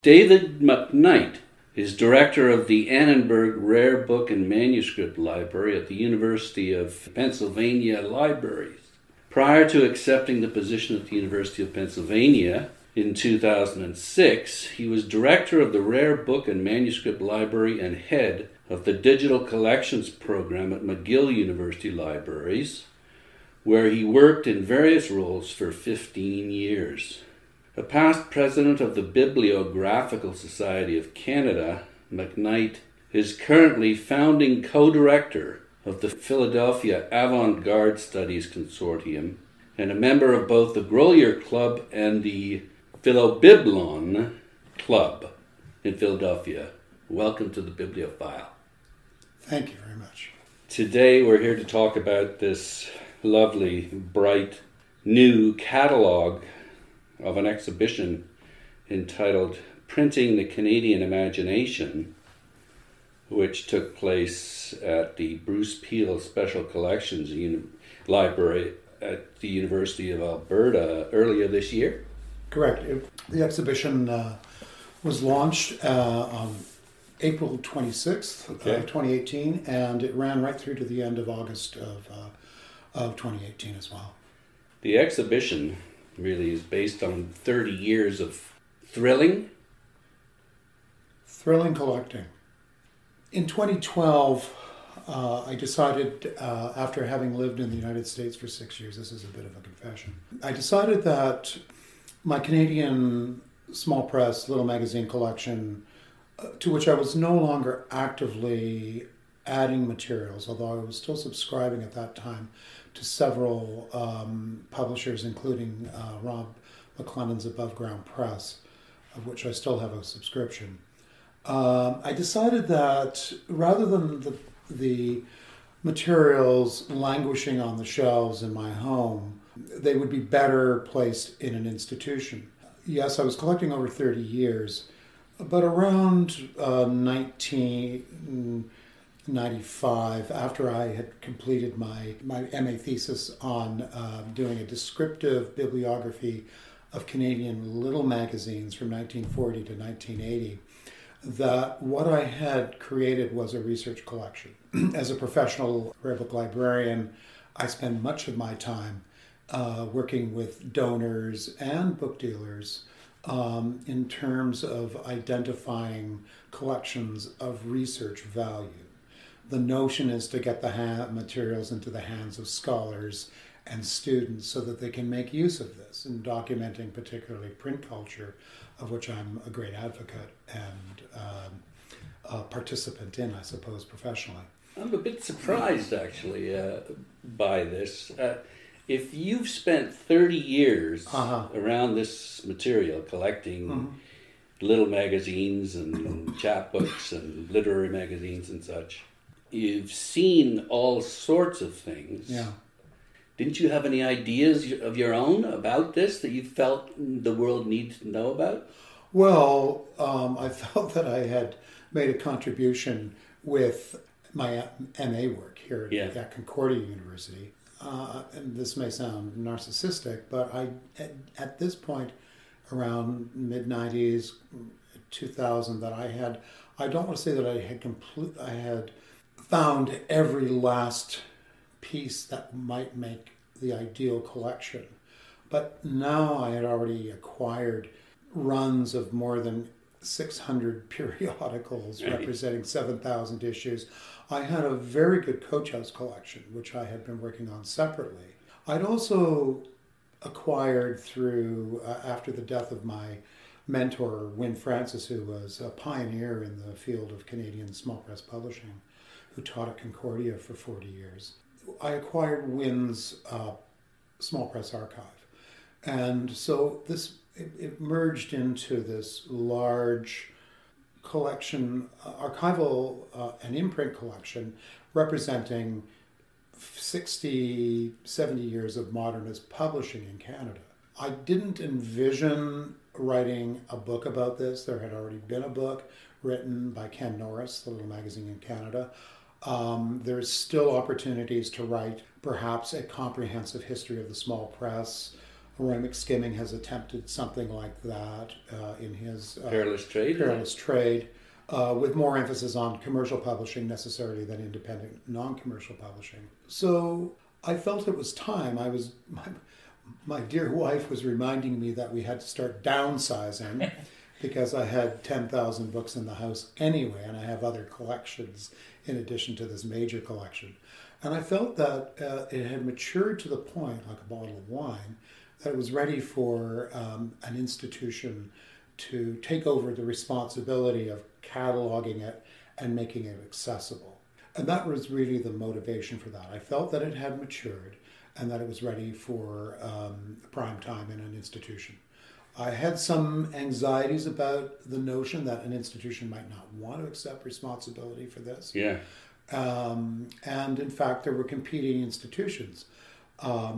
David McKnight is director of the Annenberg Rare Book and Manuscript Library at the University of Pennsylvania Libraries. Prior to accepting the position at the University of Pennsylvania in 2006, he was director of the Rare Book and Manuscript Library and head of the Digital Collections Program at McGill University Libraries, where he worked in various roles for 15 years. A past president of the Bibliographical Society of Canada, McKnight is currently founding co-director of the Philadelphia Avant-Garde Studies Consortium and a member of both the Grolier Club and the Philobiblon Club in Philadelphia. Welcome to the Bibliophile. Thank you very much. Today we're here to talk about this lovely, bright, new catalog of an exhibition entitled Printing the Canadian Imagination, which took place at the Bruce Beale Special Collections Library at the University of Alberta earlier this year. Correct. The exhibition was launched on April 26th, 2018, and it ran right through to the end of August of 2018 as well. The exhibition really is based on 30 years of thrilling collecting. In 2012, I decided, after having lived in the United States for 6 years, this is a bit of a confession, I decided that my Canadian small press little magazine collection, to which I was no longer actively adding materials, although I was still subscribing at that time to several publishers, including Rob McLennan's Above Ground Press, of which I still have a subscription. I decided that rather than the materials languishing on the shelves in my home, they would be better placed in an institution. Yes, I was collecting over 30 years, but around 1995, after I had completed my MA thesis on doing a descriptive bibliography of Canadian little magazines from 1940 to 1980, that what I had created was a research collection. As a professional rare book librarian, I spend much of my time working with donors and book dealers in terms of identifying collections of research value. The notion is to get the materials into the hands of scholars and students so that they can make use of this in documenting particularly print culture, of which I'm a great advocate and a participant in, I suppose, professionally. I'm a bit surprised, actually, by this. If you've spent 30 years around this material, collecting little magazines and chapbooks and literary magazines and such, you've seen all sorts of things. Yeah. Didn't you have any ideas of your own about this that you felt the world needed to know about? Well, I felt that I had made a contribution with my MA work here at Concordia University. And this may sound narcissistic, but at this point, around mid-90s, 2000, that I don't want to say that I had found every last piece that might make the ideal collection. But now I had already acquired runs of more than 600 periodicals representing 7,000 issues. I had a very good Coach House collection, which I had been working on separately. I'd also acquired through, after the death of my mentor, Win Francis, who was a pioneer in the field of Canadian small press publishing, who taught at Concordia for 40 years. I acquired Win's small press archive. And so it merged into this large collection, archival and imprint collection, representing 60, 70 years of modernist publishing in Canada. I didn't envision writing a book about this. There had already been a book written by Ken Norris, the little magazine in Canada. There's still opportunities to write perhaps a comprehensive history of the small press, Roy McSkimming has attempted something like that in his Perilous Trade, with more emphasis on commercial publishing necessarily than independent, non-commercial publishing. So I felt it was time. My dear wife was reminding me that we had to start downsizing because I had 10,000 books in the house anyway, and I have other collections in addition to this major collection. And I felt that it had matured to the point, like a bottle of wine, that it was ready for an institution to take over the responsibility of cataloging it and making it accessible. And that was really the motivation for that. I felt that it had matured and that it was ready for prime time in an institution. I had some anxieties about the notion that an institution might not want to accept responsibility for this. Yeah. And in fact, there were competing institutions.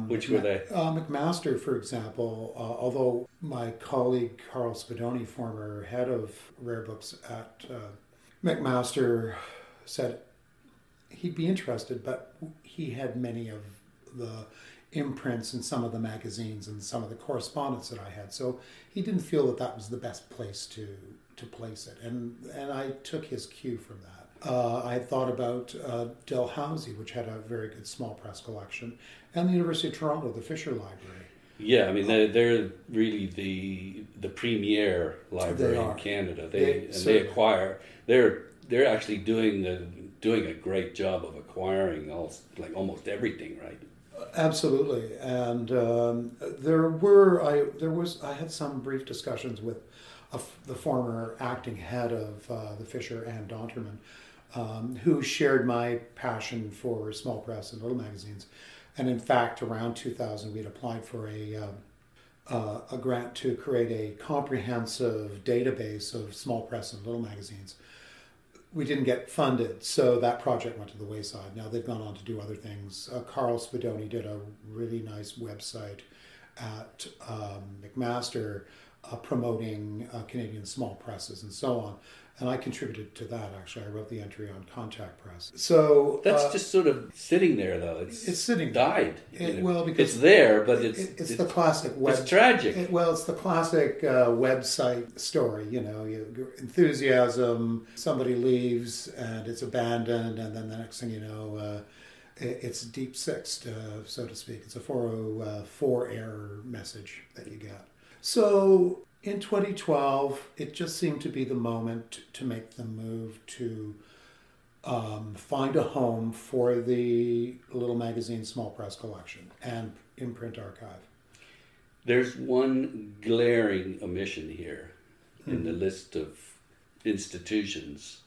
Which were they? McMaster, for example, although my colleague Carl Spadoni, former head of Rare Books at McMaster, said he'd be interested, but he had many of the imprints and some of the magazines and some of the correspondence that I had. So he didn't feel that that was the best place to place it. And I took his cue from that. I had thought about Dalhousie, which had a very good small press collection, and the University of Toronto, the Fisher Library. Yeah, I mean, they're really the premier library in Canada. They acquire. They're actually doing a great job of acquiring almost everything, right? Absolutely, and I had some brief discussions with the former acting head of the Fisher, Ann Donterman, who shared my passion for small press and little magazines. And in fact, around 2000, we had applied for a grant to create a comprehensive database of small press and little magazines. We didn't get funded, so that project went to the wayside. Now they've gone on to do other things. Carl Spadoni did a really nice website at McMaster promoting Canadian small presses and so on. And I contributed to that, actually. I wrote the entry on Contact Press. So that's just sort of sitting there, though. It's sitting died. Because it's there, but it's the classic web. It's tragic. It's the classic website story. Enthusiasm. Somebody leaves and it's abandoned, and then the next thing you know, it's deep sixed, so to speak. It's a 404 error message that you get. So in 2012, it just seemed to be the moment to make the move to find a home for the Little Magazine Small Press Collection and imprint archive. There's one glaring omission here in the list of institutions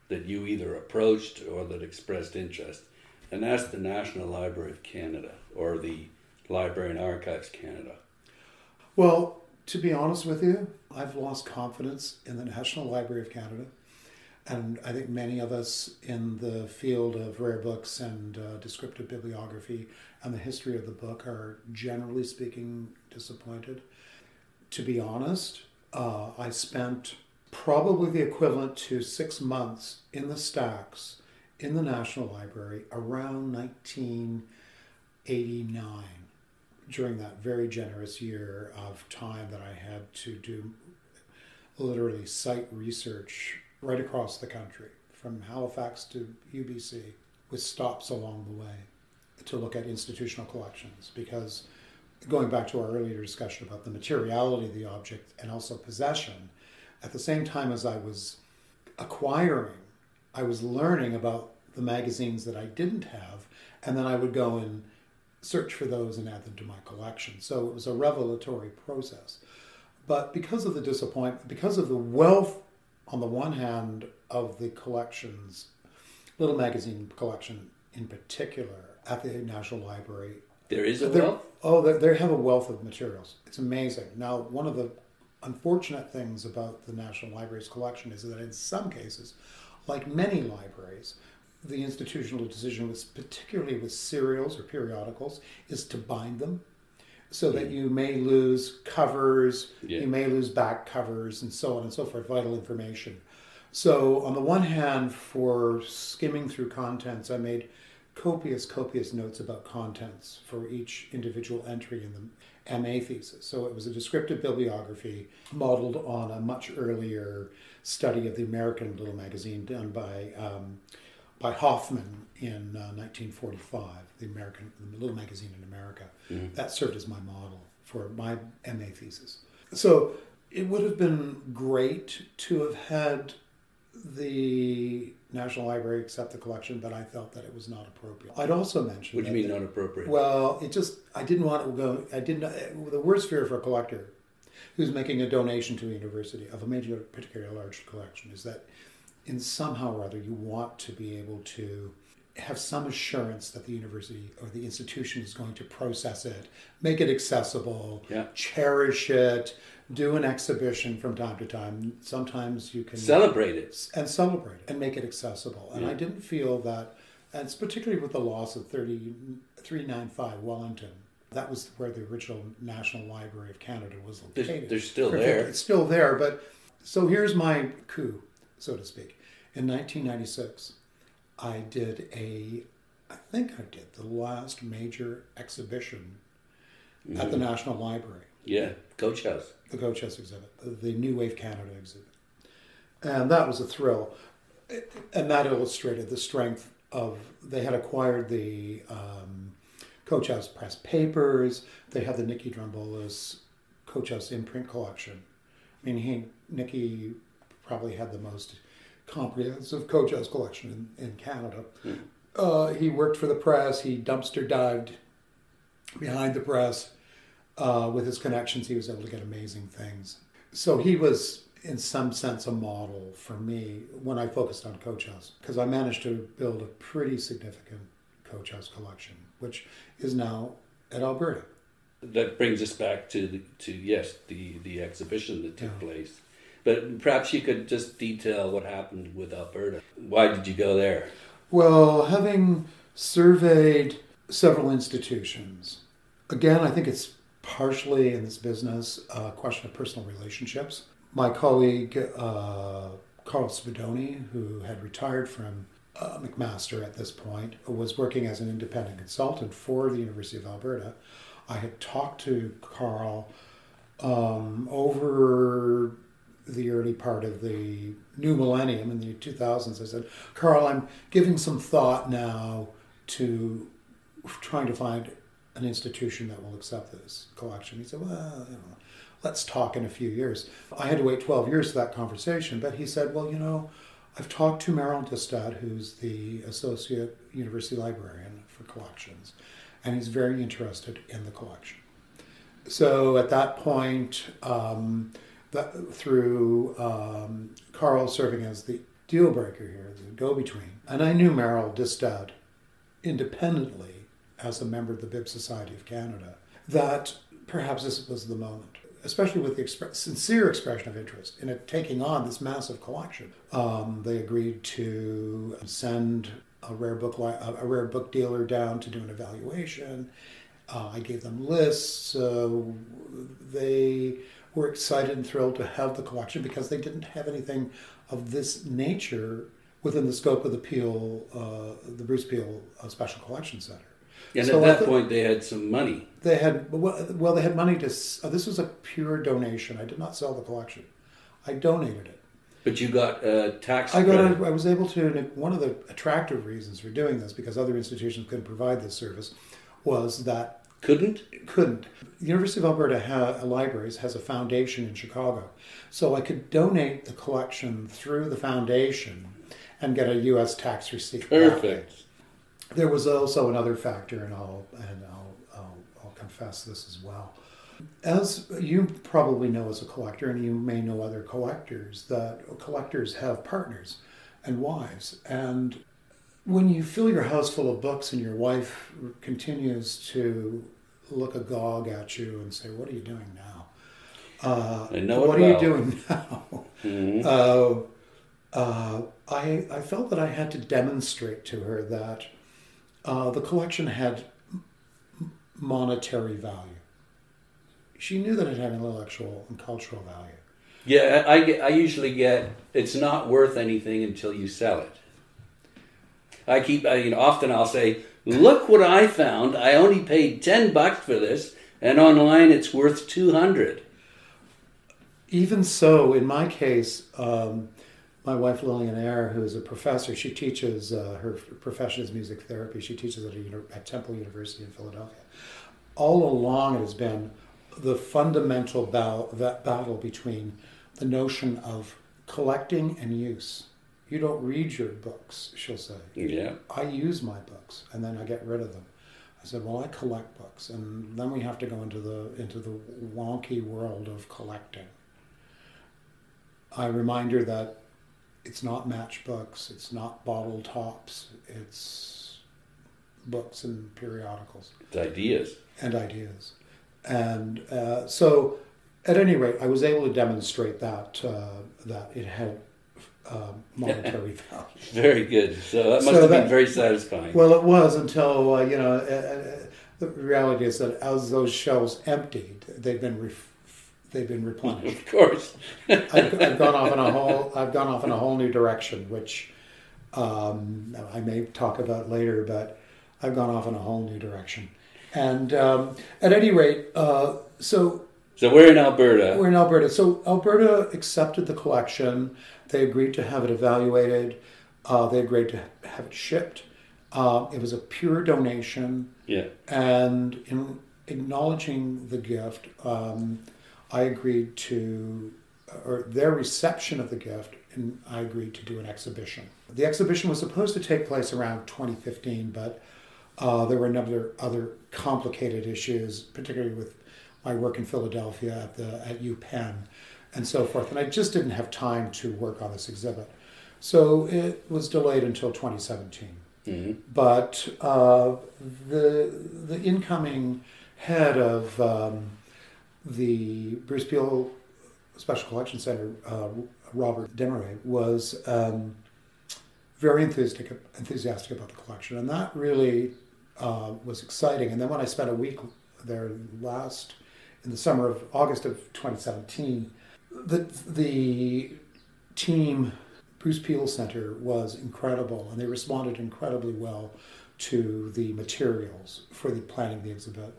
that you either approached or that expressed interest, and that's the National Library of Canada or the Librarian Archives Canada. Well, to be honest with you, I've lost confidence in the National Library of Canada, and I think many of us in the field of rare books and descriptive bibliography and the history of the book are, generally speaking, disappointed. To be honest, I spent probably the equivalent to 6 months in the stacks in the National Library around 1989. During that very generous year of time that I had to do literally site research right across the country, from Halifax to UBC, with stops along the way to look at institutional collections. Because going back to our earlier discussion about the materiality of the object and also possession, at the same time as I was acquiring, I was learning about the magazines that I didn't have, and then I would go and search for those and add them to my collection. So it was a revelatory process. But because of the disappointment, because of the wealth, on the one hand, of the collections, little magazine collection in particular, at the National Library. There is a wealth? They have a wealth of materials. It's amazing. Now, one of the unfortunate things about the National Library's collection is that in some cases, like many libraries, the institutional decision was, particularly with serials or periodicals, is to bind them so that you may lose covers, you may lose back covers, and so on and so forth, vital information. So on the one hand, for skimming through contents, I made copious notes about contents for each individual entry MA thesis. So it was a descriptive bibliography modeled on a much earlier study of the American Little Magazine done by Hoffman in 1945, the Little Magazine in America. Mm-hmm. That served as my model for my MA thesis. So it would have been great to have had the National Library accept the collection, but I felt that it was not appropriate. I'd also mention... What do you mean not appropriate? Well, I didn't want to go... The worst fear for a collector who's making a donation to a university of a major, particularly large collection is that in somehow or other you want to be able to have some assurance that the university or the institution is going to process it, make it accessible, cherish it, do an exhibition from time to time. Sometimes you can... Celebrate it. And make it accessible. And I didn't feel that, and it's particularly with the loss of 395 Wellington, that was where the original National Library of Canada was located. They're still there. It's still there, but... So here's my coup, so to speak. In 1996, I did the last major exhibition at the National Library. Yeah, Coach House. The Coach House exhibit, the New Wave Canada exhibit. And that was a thrill. And that illustrated the strength of, they had acquired the Coach House press papers, they had the Nicky Drombolis Coach House imprint collection. I mean, Nicky probably had the most comprehensive Coach House collection in Canada. He worked for the press, he dumpster dived behind the press. With his connections, he was able to get amazing things. So he was, in some sense, a model for me when I focused on Coach House, because I managed to build a pretty significant Coach House collection, which is now at Alberta. That brings us back to the exhibition that took place. But perhaps you could just detail what happened with Alberta. Why did you go there? Well, having surveyed several institutions, again, I think it's partially in this business a question of personal relationships. My colleague, Carl Spadoni, who had retired from McMaster at this point, was working as an independent consultant for the University of Alberta. I had talked to Carl over the early part of the new millennium in the 2000s. I said, Carl, I'm giving some thought now to trying to find an institution that will accept this collection. He said, well, let's talk in a few years. I had to wait 12 years for that conversation, but he said, well, I've talked to Merrill Distad, who's the Associate University Librarian for Collections, and he's very interested in the collection. So at that point, through Carl serving as the deal breaker here, the go-between, and I knew Merrill Distad independently as a member of the Bib Society of Canada, that perhaps this was the moment, especially with the sincere expression of interest in it taking on this massive collection. They agreed to send a rare book dealer down to do an evaluation. I gave them lists. They were excited and thrilled to have the collection because they didn't have anything of this nature within the scope of the Bruce Beale Special Collection Center. And so at that point, they had some money. They had money to. This was a pure donation. I did not sell the collection. I donated it. But you got a tax credit. I was able to. One of the attractive reasons for doing this, because other institutions couldn't provide this service, was that couldn't. The University of Alberta Libraries has a foundation in Chicago, so I could donate the collection through the foundation and get a U.S. tax receipt. Perfect. There was also another factor, and I'll confess this as well. As you probably know as a collector, and you may know other collectors, that collectors have partners and wives. And when you fill your house full of books and your wife continues to look agog at you and say, "What are you doing now? What are you doing now?" Mm-hmm. I felt that I had to demonstrate to her that the collection had monetary value. She knew that it had intellectual and cultural value. Yeah, I usually get, it's not worth anything until you sell it. Often I'll say, look what I found. I only paid $10 for this, And online it's worth 200. Even so, in my case, my wife Lillian Eyre, who is a professor, she teaches, her profession is music therapy. She teaches at Temple University in Philadelphia. All along it has been the fundamental battle between the notion of collecting and use. You don't read your books, she'll say. Yeah. I use my books, and then I get rid of them. I said, well, I collect books, and then we have to go into the wonky world of collecting. I remind her that it's not matchbooks, it's not bottle tops, it's books and periodicals. It's ideas. And ideas. And so, at any rate, I was able to demonstrate that it had monetary value. Very good. So that must have been very satisfying. Well, it was until, the reality is that as those shelves emptied, they've been replenished. Of course. I've gone off in a whole new direction, which I may talk about later, but I've gone off in a whole new direction. And at any rate, so we're in Alberta. We're in Alberta. So Alberta accepted the collection. They agreed to have it evaluated. They agreed to have it shipped. It was a pure donation. Yeah. And in acknowledging the gift, I agreed to, or their reception of the gift, and I agreed to do an exhibition. The exhibition was supposed to take place around 2015, but there were a number of other complicated issues, particularly with my work in Philadelphia at UPenn and so forth. And I just didn't have time to work on this exhibit. So it was delayed until 2017. Mm-hmm. But the incoming head of the Bruce Beale Special Collection Center, Robert Demeray, was very enthusiastic about the collection. And that really was exciting. And then when I spent a week there in the summer of August of 2017, the team, Bruce Beale Center, was incredible, and they responded incredibly well to the materials for the planning of the exhibit.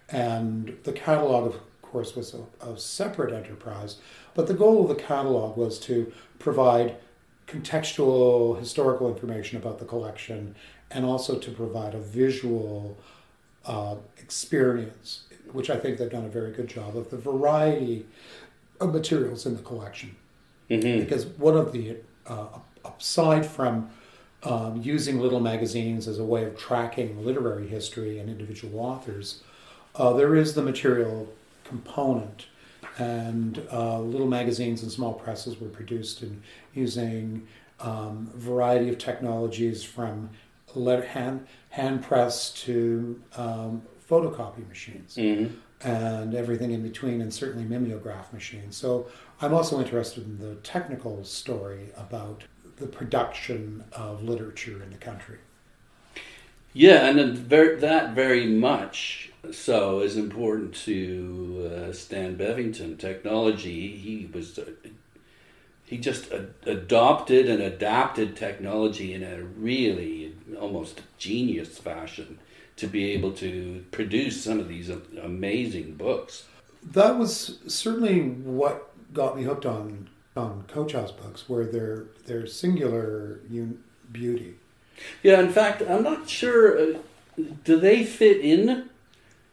And the catalog, of course, was a separate enterprise, but the goal of the catalog was to provide contextual historical information about the collection and also to provide a visual experience, which I think they've done a very good job of, the variety of materials in the collection. Mm-hmm. Because one of the, aside from using little magazines as a way of tracking literary history and individual authors, there is the material component. And little magazines and small presses were produced using a variety of technologies, from hand press to photocopy machines, mm-hmm. and everything in between, and certainly mimeograph machines. So I'm also interested in the technical story about the production of literature in the country. Yeah, and that very much so is important to Stan Bevington. Technology, he just adopted and adapted technology in a really almost genius fashion to be able to produce some of these amazing books. That was certainly what got me hooked on Coach House books, were their singular beauty. Yeah, in fact, I'm not sure, do they fit in?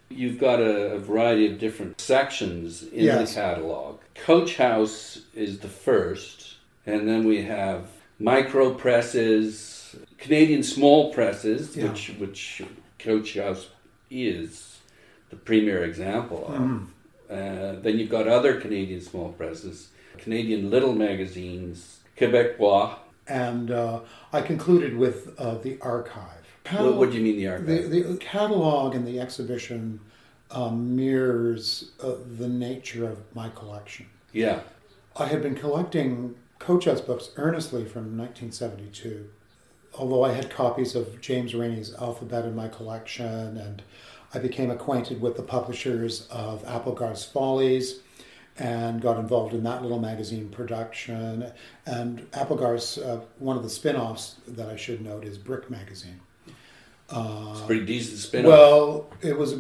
You've got a variety of different sections in the catalog. Coach House is the first, and then we have micro presses, Canadian small presses, which Coach House is the premier example of. Mm-hmm. Then you've got other Canadian small presses, Canadian little magazines, Quebecois. And I concluded with the archive. What do you mean the archive? The catalog and the exhibition mirrors the nature of my collection. Yeah. I had been collecting Coach House books earnestly from 1972. Although I had copies of James Rainey's Alphabet in my collection, and I became acquainted with the publishers of Applegarth's Follies and got involved in that little magazine production. And Applegarth's, one of the spin-offs that I should note, is Brick Magazine. It's a pretty decent spin-off. Well, it was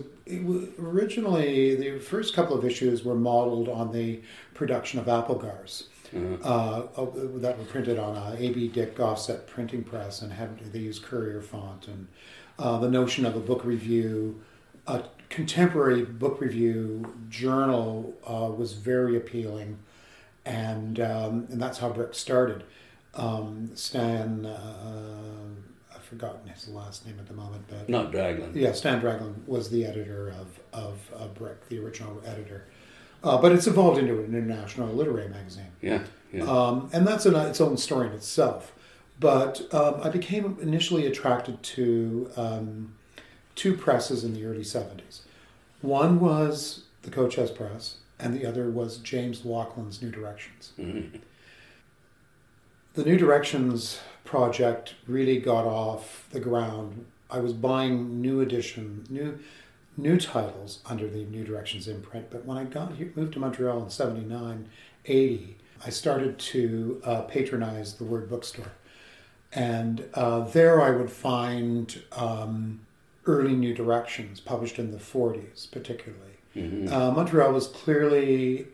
originally, the first couple of issues were modeled on the production of Applegars. That were printed on a A.B. Dick offset printing press, and they used Courier font. And the notion of a book review, a contemporary book review journal, was very appealing, and that's how Brick started. Stan, I've forgotten his last name at the moment, but not Dragland. Yeah, Stan Dragland was the editor of Brick, the original editor. But it's evolved into an international literary magazine. Yeah. And that's its own story in itself. But I became initially attracted to two presses in the early 70s. One was the Coach House Press, and the other was James Laughlin's New Directions. Mm-hmm. The New Directions project really got off the ground. I was buying new titles under the New Directions imprint, but when I moved to Montreal in 79, 80, I started to patronize the Word Bookstore. And there I would find early New Directions, published in the 40s particularly. Mm-hmm. Montreal was clearly,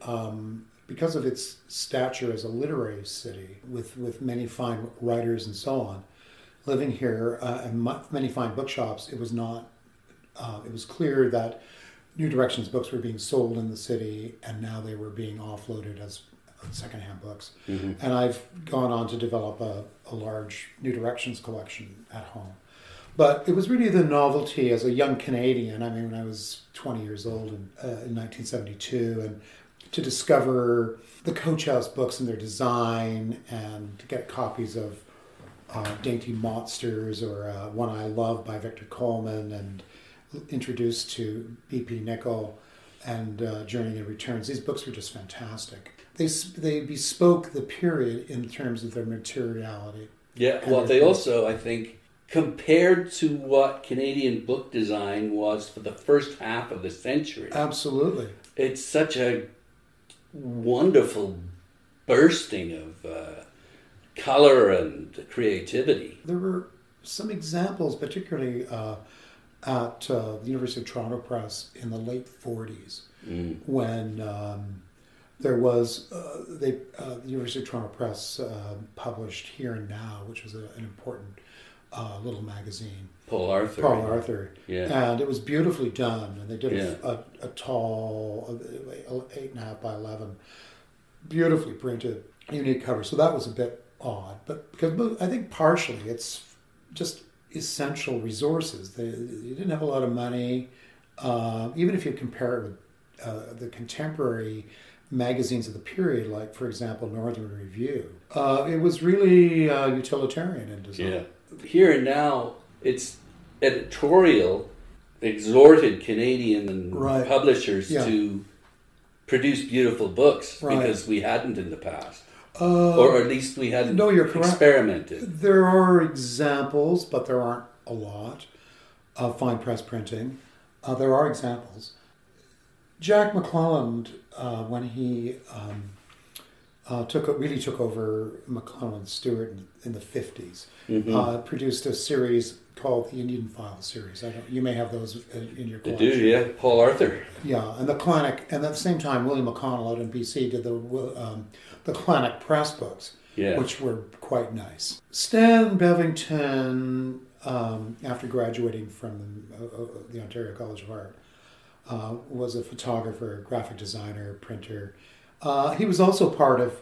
because of its stature as a literary city, with many fine writers and so on, living here and many fine bookshops, it was not. It was clear that New Directions books were being sold in the city, and now they were being offloaded as secondhand books. Mm-hmm. And I've gone on to develop a large New Directions collection at home. But it was really the novelty as a young Canadian. I mean, when I was 20 years old in 1972, and to discover the Coach House books and their design, and to get copies of Dainty Monsters or One I Love by Victor Coleman, and introduced to B.P. Nicol and Journey and Returns. These books were just fantastic. They bespoke the period in terms of their materiality. Yeah, well, they also, I think, compared to what Canadian book design was for the first half of the century. Absolutely. It's such a wonderful bursting of color and creativity. There were some examples, particularly at the University of Toronto Press in the late 40s, when there was, the University of Toronto Press published Here and Now, which was an important little magazine. Paul Arthur. Yeah. And it was beautifully done. And they did a tall 8.5 by 11, beautifully printed, unique cover. So that was a bit odd. But because I think partially it's just essential resources. You didn't have a lot of money. Even if you compare it with the contemporary magazines of the period, like, for example, Northern Review, it was really utilitarian in design. Yeah. Here and Now, its editorial exhorted Canadian publishers to produce beautiful books because we hadn't in the past. Or at least we hadn't experimented. There are examples, but there aren't a lot of fine press printing. There are examples. Jack McClelland, when he took over McClelland Stewart in the 50s, produced a series called the Indian File series. You may have those in your collection. They do, yeah. Paul Arthur. Yeah, and the Clanic, and at the same time, William McConnell out in BC did the Clanic Press books, which were quite nice. Stan Bevington, after graduating from the Ontario College of Art, was a photographer, graphic designer, printer. He was also part of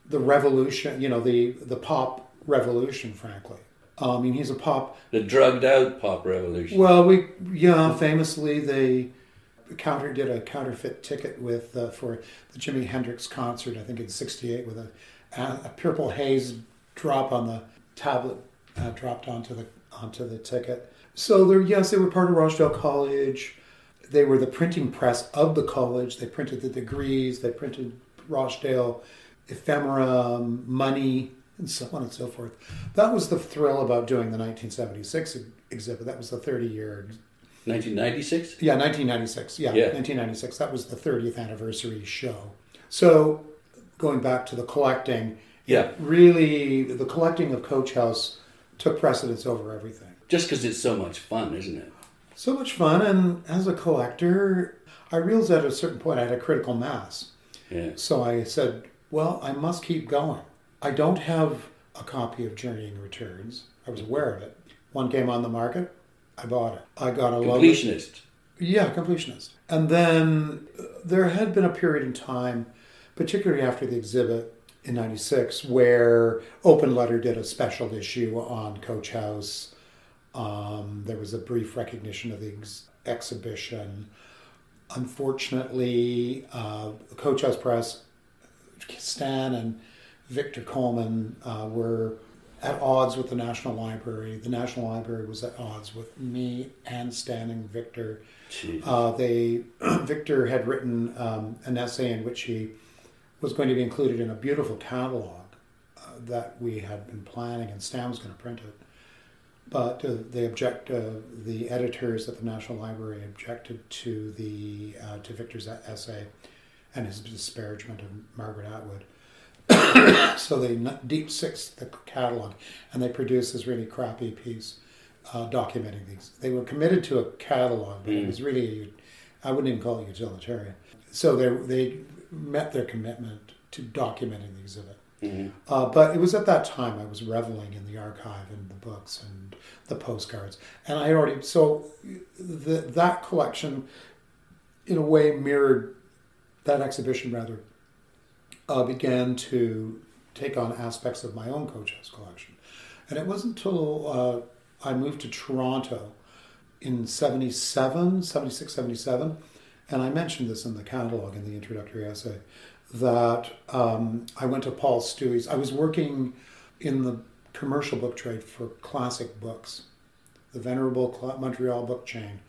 the revolution, the pop revolution, frankly. I mean, he's a pop... The drugged-out pop revolution. Well, famously, they did a counterfeit ticket for the Jimi Hendrix concert, I think in '68, with a purple haze drop on the tablet, dropped onto the ticket. So they were part of Rochdale College. They were the printing press of the college. They printed the degrees. They printed Rochdale ephemera, money, and so on and so forth. That was the thrill about doing the 1976 exhibit. That was the 30-year... 1996? Yeah, 1996. Yeah, 1996. That was the 30th anniversary show. So, going back to the collecting, really, the collecting of Coach House took precedence over everything. Just because it's so much fun, isn't it? So much fun, and as a collector, I realized at a certain point I had a critical mass. Yeah. So I said, well, I must keep going. I don't have a copy of Journeying Returns. I was aware of it. One came on the market, I bought it. I got a completionist. Yeah, completionist. And then there had been a period in time, particularly after the exhibit in 96, where Open Letter did a special issue on Coach House. There was a brief recognition of the exhibition. Unfortunately, Coach House Press, Stan and Victor Coleman were at odds with the National Library. The National Library was at odds with me and Stan and Victor. Victor had written an essay in which he was going to be included in a beautiful catalog that we had been planning, and Stan was going to print it. But the editors at the National Library objected to Victor's essay and his disparagement of Margaret Atwood. So they deep sixed the catalog, and they produced this really crappy piece documenting these. They were committed to a catalog, but it was really, I wouldn't even call it utilitarian. So they met their commitment to documenting the exhibit. Mm-hmm. But it was at that time I was reveling in the archive and the books and the postcards. And I had already, so that collection in a way mirrored, that exhibition rather, began to take on aspects of my own Coach House collection. And it wasn't until I moved to Toronto in 76, 77, and I mentioned this in the catalog in the introductory essay, that I went to Paul Stewie's. I was working in the commercial book trade for classic books. The venerable Montreal book chain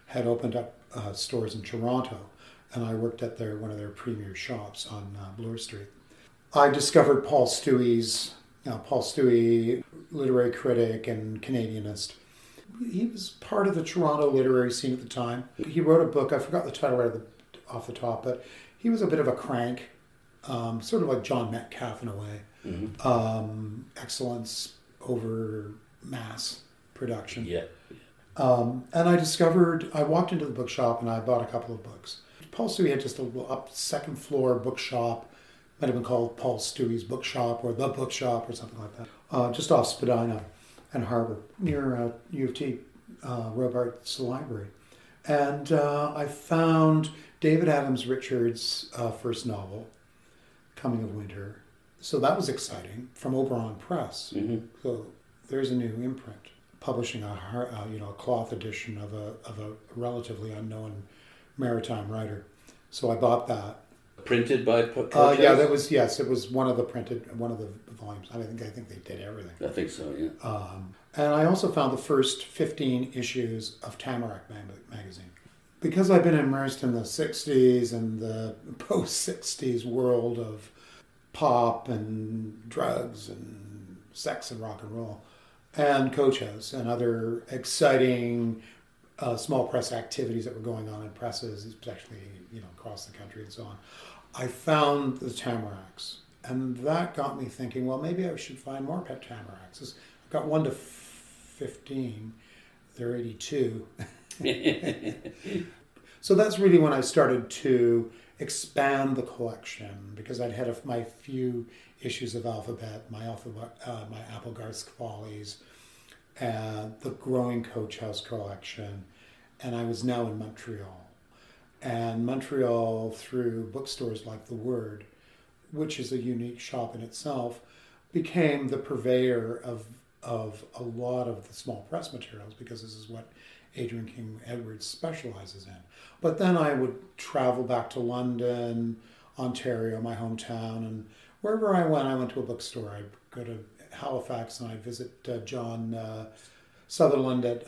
had opened up stores in Toronto, and I worked at one of their premier shops on Bloor Street. I discovered Paul Stewie's, Paul Stewie, literary critic and Canadianist. He was part of the Toronto literary scene at the time. He wrote a book, I forgot the title right off the top, but he was a bit of a crank, sort of like John Metcalf in a way. Mm-hmm. Excellence over mass production. Yeah. And I walked into the bookshop and I bought a couple of books. Paul Stewie had just a little second floor bookshop, might have been called Paul Stewie's Bookshop or The Bookshop or something like that, just off Spadina and Harbour, near U of T, Robarts Library. And I found David Adams Richards' first novel, Coming of Winter. So that was exciting, from Oberon Press. Mm-hmm. So there's a new imprint, publishing a cloth edition of a relatively unknown maritime writer. So I bought that. Printed by yeah, it was one of the volumes. I think they did everything. I think so, yeah. And I also found the first 15 issues of Tamarack magazine. Because I've been immersed in the 60s and the post-60s world of pop and drugs and sex and rock and roll, and Coach House and other exciting small press activities that were going on in presses, especially across the country and so on, I found the Tamaracks. And that got me thinking, well, maybe I should find more pet Tamaracks. I've got 1 to 15. They're 82. So that's really when I started to expand the collection, because I'd had my few issues of Alphabet, my Applegarth Follies, the growing Coach House collection, and I was now in Montreal. And Montreal, through bookstores like The Word, which is a unique shop in itself, became the purveyor of a lot of the small press materials, because this is what Adrian King Edwards specializes in. But then I would travel back to London, Ontario, my hometown, and wherever I went to a bookstore. I'd go to Halifax and I'd visit John Sutherland at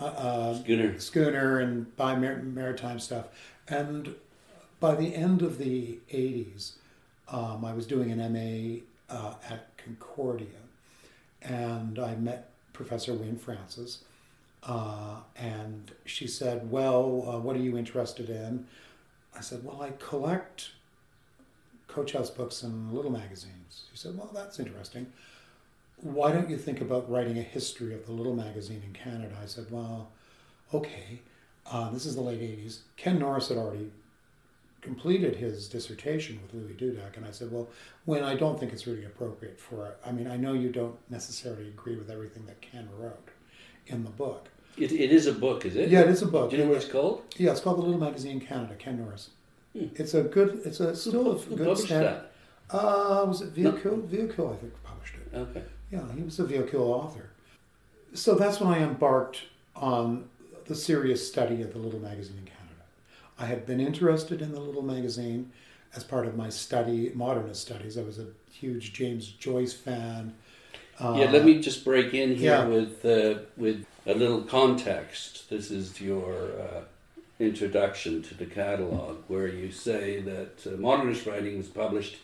Schooner and buy maritime stuff. And by the end of the 80s, I was doing an MA at Concordia, and I met Professor Wayne Francis, and she said, well, what are you interested in? I said, well, I collect Coach House books and little magazines. She said, well, that's interesting. why don't you think about writing a history of the little magazine in Canada? I said, well, okay, this is the late 80s. Ken Norris had already completed his dissertation with Louis Dudek, and I said, well, when I don't think it's really appropriate for, I mean, I know you don't necessarily agree with everything that Ken wrote in the book. It is a book, is it? Yeah, it is a book. Do you know what it's called? Yeah, it's called The Little Magazine Canada, Ken Norris. It's a good, still a good standard. Was it Vehicle? Vehicle, I think, published it. Okay. Yeah, he was a Vehicle author. So that's when I embarked on the serious study of the Little Magazine in Canada. I had been interested in the Little Magazine as part of my study, modernist studies. I was a huge James Joyce fan. Let me just break in here with a little context. This is your introduction to the catalogue, where you say that modernist writing was published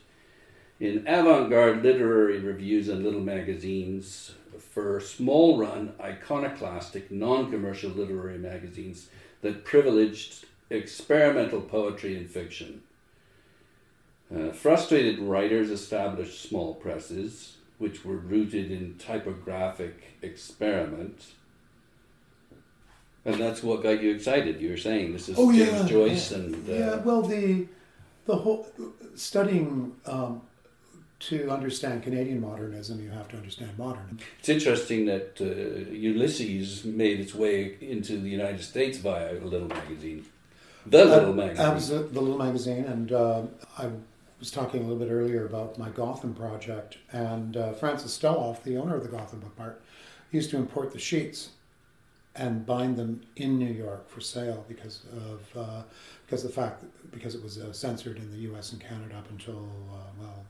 in avant-garde literary reviews and little magazines for small-run, iconoclastic, non-commercial literary magazines that privileged experimental poetry and fiction. Frustrated writers established small presses, which were rooted in typographic experiment. And that's what got you excited. You were saying this is James Joyce and... well, the whole studying... to understand Canadian modernism, you have to understand modernism. It's interesting that Ulysses made its way into the United States via a little magazine. The Little Magazine. That was the Little Magazine, and I was talking a little bit earlier about my Gotham project, and Francis Stelloff, the owner of the Gotham Book Mart, used to import the sheets and bind them in New York for sale because it was censored in the U.S. and Canada up until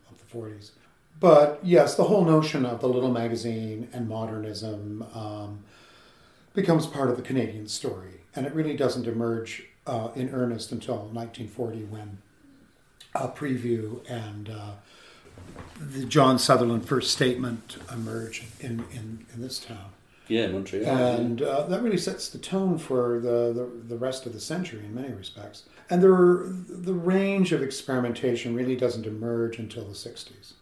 up the 40s. But yes, the whole notion of the little magazine and modernism becomes part of the Canadian story, and it really doesn't emerge in earnest until 1940 when Preview and the John Sutherland First Statement emerge in this town. Yeah, Montreal. And that really sets the tone for the rest of the century in many respects. And the range of experimentation really doesn't emerge until the 60s.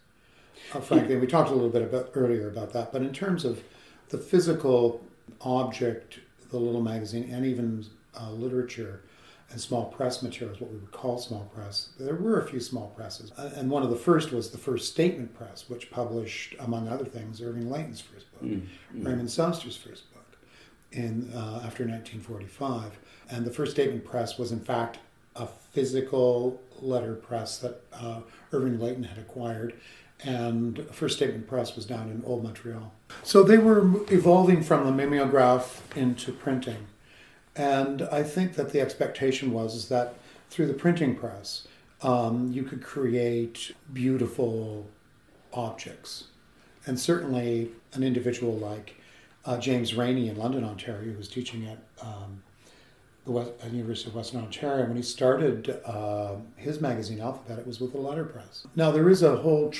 Frankly, we talked a little bit earlier about that, but in terms of the physical object, the little magazine, and even literature and small press materials, what we would call small press, there were a few small presses. And one of the first was the First Statement Press, which published, among other things, Irving Layton's first book, Raymond Sumster's first book, after 1945. And the First Statement Press was, in fact, a physical letter press that Irving Layton had acquired. And First Statement Press was down in Old Montreal. So they were evolving from the mimeograph into printing. And I think that the expectation was that through the printing press, you could create beautiful objects. And certainly an individual like James Rainey in London, Ontario, who was teaching at the University of Western Ontario, when he started his magazine Alphabet, it was with a letterpress. Now there is a whole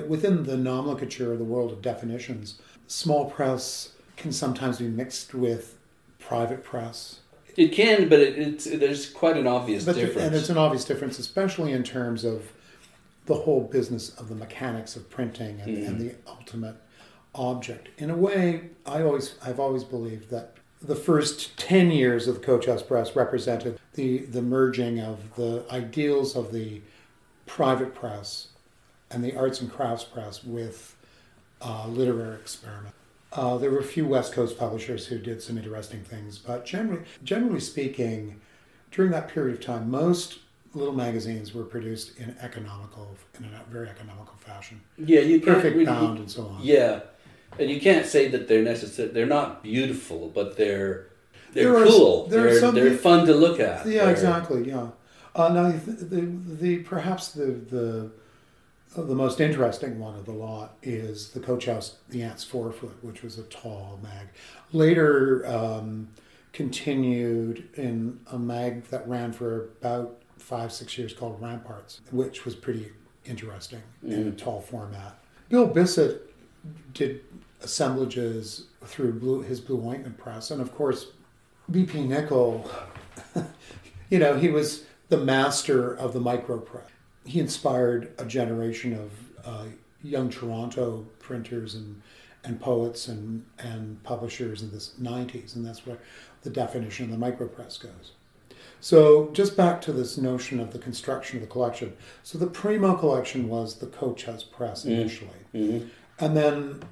within the nomenclature of the world of definitions. Small press can sometimes be mixed with private press. It can, but there's quite an obvious difference. And it's an obvious difference, especially in terms of the whole business of the mechanics of printing and the ultimate object. In a way, I've always believed that the first 10 years of the Coach House Press represented the merging of the ideals of the private press and the arts and crafts press with literary experiment. There were a few West Coast publishers who did some interesting things, but generally speaking, during that period of time, most little magazines were produced in a very economical fashion. Yeah, you can't perfect bound and so on. Yeah, and you can't say that they're not beautiful, but they're cool. They're fun to look at. Yeah, exactly. Yeah. Now, perhaps the most interesting one of the lot is the Coach House, The Ant's Forefoot, which was a tall mag. Later continued in a mag that ran for about 5-6 years called Ramparts, which was pretty interesting in a tall format. Bill Bissett did assemblages through his Blue Ointment Press, and of course, B.P. Nicol, he was the master of the micro press. He inspired a generation of young Toronto printers and poets and publishers in the 90s, and that's where the definition of the micropress goes. So just back to this notion of the construction of the collection. So the Primo collection was the Coach House Press initially. Mm-hmm. And then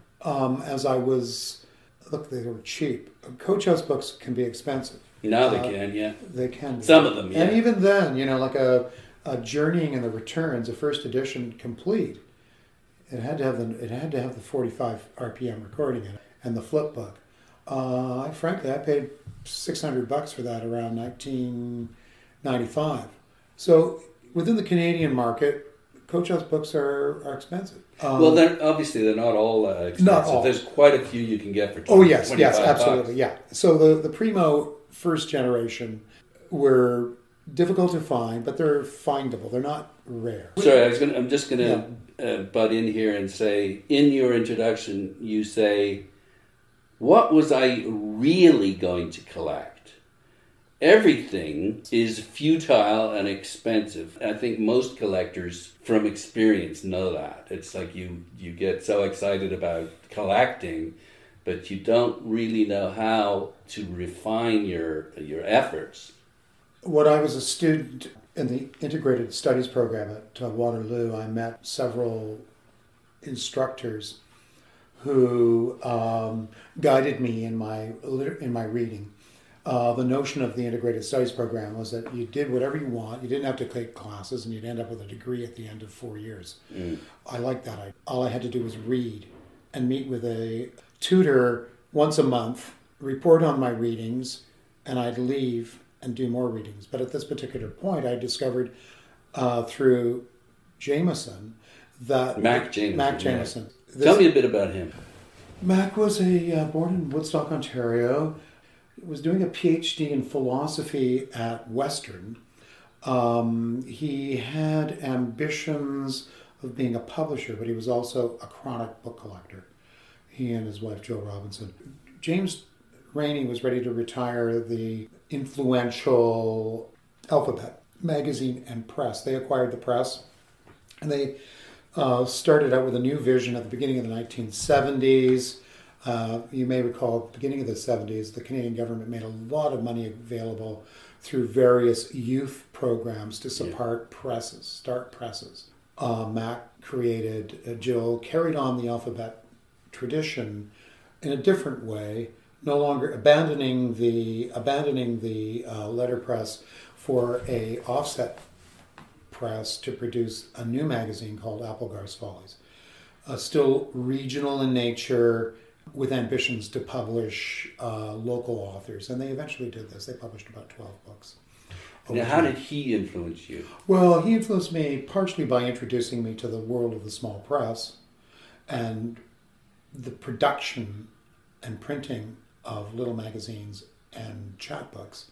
as I was, look, they were cheap. Coach House books can be expensive. Now they can, yeah. They can be. Some of them, yeah. And even then, like a Journeying in the Returns, a first edition complete, it had to have the 45 RPM recording in it and the flip book. Frankly, I paid $600 for that around 1995. So within the Canadian market, Coach House books are expensive. Well, they're not all expensive. Not all. There's quite a few you can get for $25. Oh yes, absolutely, yeah. So the Primo first generation were difficult to find, but they're findable. They're not rare. Sorry, I'm just going to butt in here and say, in your introduction, you say, what was I really going to collect? Everything is futile and expensive. I think most collectors from experience know that. It's like you get so excited about collecting, but you don't really know how to refine your efforts. When I was a student in the integrated studies program at Waterloo, I met several instructors who guided me in my reading. The notion of the integrated studies program was that you did whatever you want. You didn't have to take classes, and you'd end up with a degree at the end of 4 years. I liked that. All I had to do was read and meet with a tutor once a month, report on my readings, and I'd leave and do more readings. But at this particular point, I discovered through Jameson that... Mac Jameson. Yeah. Tell me a bit about him. Mac was born in Woodstock, Ontario. He was doing a PhD in philosophy at Western. He had ambitions of being a publisher, but he was also a chronic book collector. He and his wife, Jo Robinson. James Rainey was ready to retire the influential Alphabet magazine and press. They acquired the press, and they started out with a new vision at the beginning of the 1970s. You may recall at the beginning of the 70s, the Canadian government made a lot of money available through various youth programs to start presses. Mac created, Jill carried on the Alphabet tradition in a different way, no longer abandoning the letterpress for a offset press to produce a new magazine called Applegarth's Follies. Still regional in nature, with ambitions to publish local authors. And they eventually did this. They published about 12 books. Now, how did he influence you? Well, he influenced me partially by introducing me to the world of the small press and the production and printing of little magazines and chapbooks.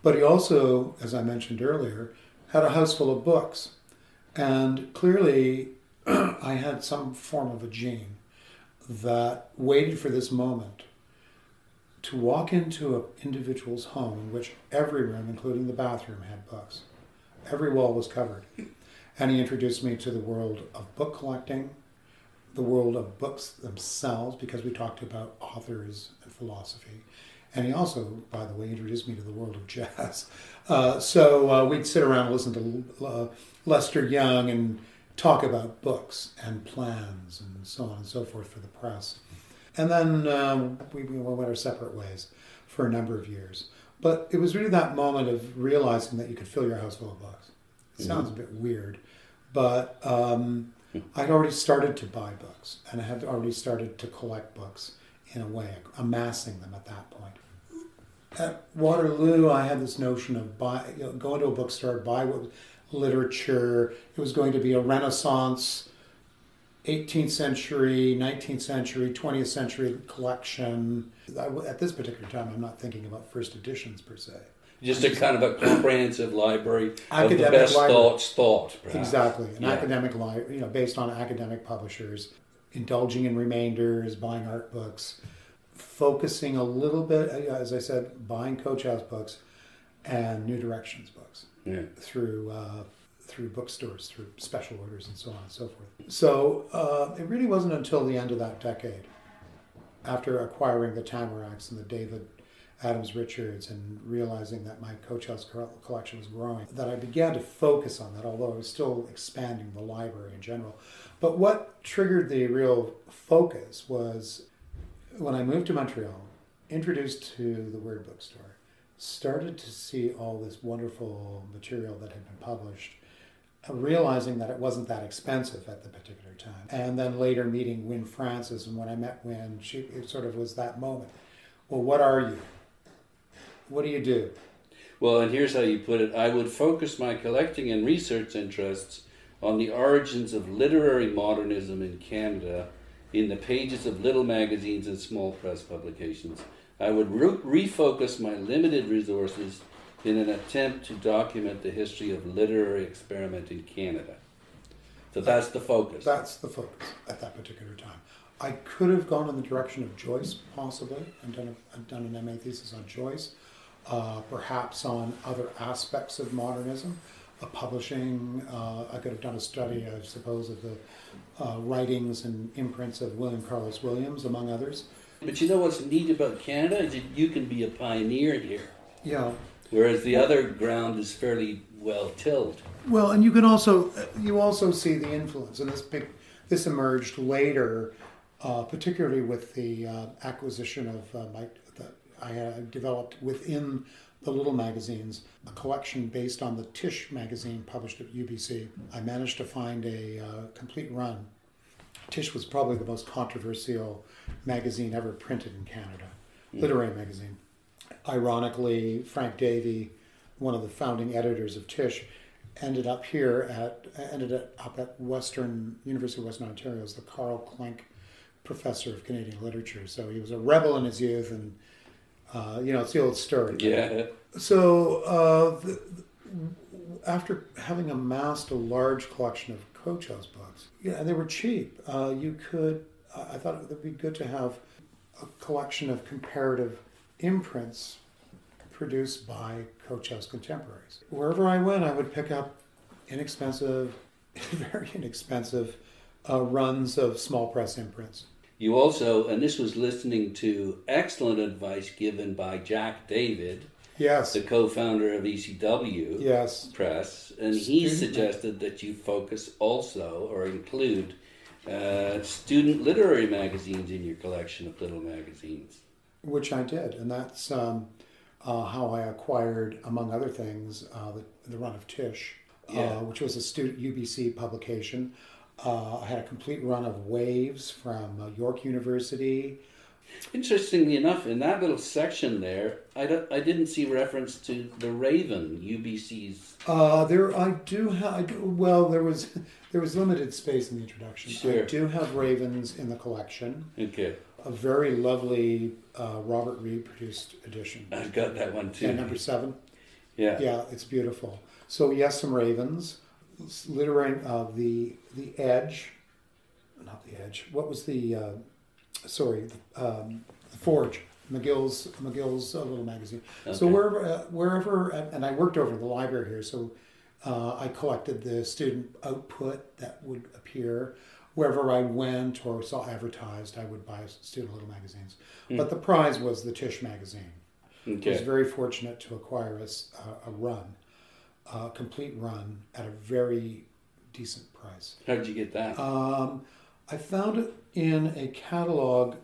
But he also, as I mentioned earlier, had a house full of books. And clearly, I had some form of a gene that waited for this moment to walk into an individual's home in which every room, including the bathroom, had books. Every wall was covered. And he introduced me to the world of book collecting, the world of books themselves, because we talked about authors and philosophy. And he also, by the way, introduced me to the world of jazz. So we'd sit around and listen to Lester Young and talk about books and plans and so on and so forth for the press. And then we went our separate ways for a number of years. But it was really that moment of realizing that you could fill your house full of books. It sounds a bit weird, but I'd already started to buy books, and I had already started to collect books in a way, amassing them at that point. At Waterloo, I had this notion of going to a bookstore, buy literature. It was going to be a Renaissance, 18th century, 19th century, 20th century collection. At this particular time, I'm not thinking about first editions per se. Just a kind of a comprehensive library of the Academic best library. thought, perhaps. Exactly, an academic library, based on academic publishers, indulging in remainders, buying art books, focusing a little bit, as I said, buying Coach House books and New Directions books through through bookstores, through special orders and so on and so forth. So it really wasn't until the end of that decade, after acquiring the Tamaracks and the David Adams Richards and realizing that my Coach House collection was growing, that I began to focus on that, although I was still expanding the library in general. But what triggered the real focus was when I moved to Montreal, introduced to the Word Bookstore, started to see all this wonderful material that had been published, realizing that it wasn't that expensive at the particular time. And then later meeting Wynne Francis, and when I met Wynne, it sort of was that moment. Well, what are you? What do you do? Well, and here's how you put it. I would focus my collecting and research interests on the origins of literary modernism in Canada in the pages of little magazines and small press publications. I would refocus my limited resources in an attempt to document the history of literary experiment in Canada. So that's the focus. That's the focus at that particular time. I could have gone in the direction of Joyce, possibly, and done an MA thesis on Joyce, perhaps on other aspects of modernism, publishing. I could have done a study, I suppose, of the writings and imprints of William Carlos Williams, among others. But you know what's neat about Canada is that you can be a pioneer here. Yeah. Whereas the other ground is fairly well tilled. Well, and you also see the influence, and this emerged later, particularly with the acquisition of I had developed within the little magazines a collection based on the Tisch magazine published at UBC. I managed to find a complete run. Tisch was probably the most controversial magazine ever printed in Canada, literary magazine. Ironically, Frank Davey, one of the founding editors of Tisch, ended up at University of Western Ontario as the Carl Klink Professor of Canadian Literature. So he was a rebel in his youth, and it's the old story. Yeah. So after having amassed a large collection of Coach House books, and they were cheap, I thought it would be good to have a collection of comparative imprints produced by Coach House contemporaries. Wherever I went, I would pick up inexpensive, very inexpensive runs of small press imprints. You also, and this was listening to excellent advice given by Jack David, yes, the co-founder of ECW yes. Press, and he suggested that you focus also or include student literary magazines in your collection of little magazines. Which I did, and that's how I acquired, among other things, the run of Tisch, which was a student UBC publication. I had a complete run of Waves from York University. Interestingly enough, in that little section there, I didn't see reference to the Raven, UBC's. There was limited space in the introduction. Sure. I do have Ravens in the collection. Okay. A very lovely Robert Reed produced edition. I've got that one too. Yeah, number 7. Yeah. Yeah, it's beautiful. So yes, some Ravens. Literary, the Edge, not the Edge. What was the Forge, McGill's little magazine. Okay. So wherever, and I worked over the library here, so I collected the student output that would appear. Wherever I went or saw advertised, I would buy student little magazines. But the prize was the Tisch magazine. Okay. I was very fortunate to acquire a complete run at a very decent price. How did you get that? I found it in a catalog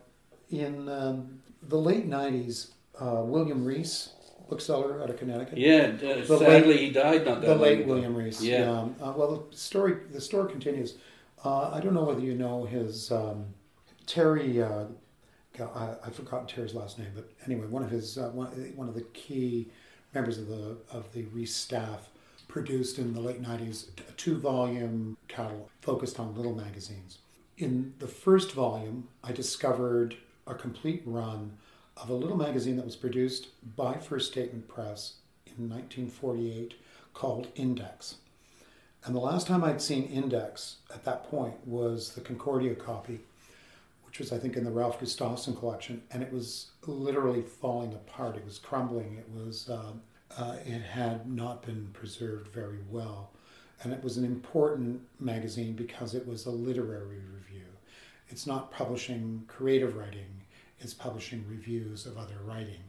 in the late 90s. William Reese, bookseller out of Connecticut. Yeah, sadly he died not that long ago. The late William Reese. Yeah. Well, the story continues. I don't know whether you know his Terry. I've forgotten Terry's last name, but anyway, one of the key members of the Reese staff produced in the late 90s a 2-volume catalog focused on little magazines. In the first volume, I discovered a complete run of a little magazine that was produced by First Statement Press in 1948 called Index. And the last time I'd seen Index at that point was the Concordia copy, which was, I think, in the Ralph Gustafson collection, and it was literally falling apart. It was crumbling. It was... it had not been preserved very well. And it was an important magazine because it was a literary review. It's not publishing creative writing, it's publishing reviews of other writing.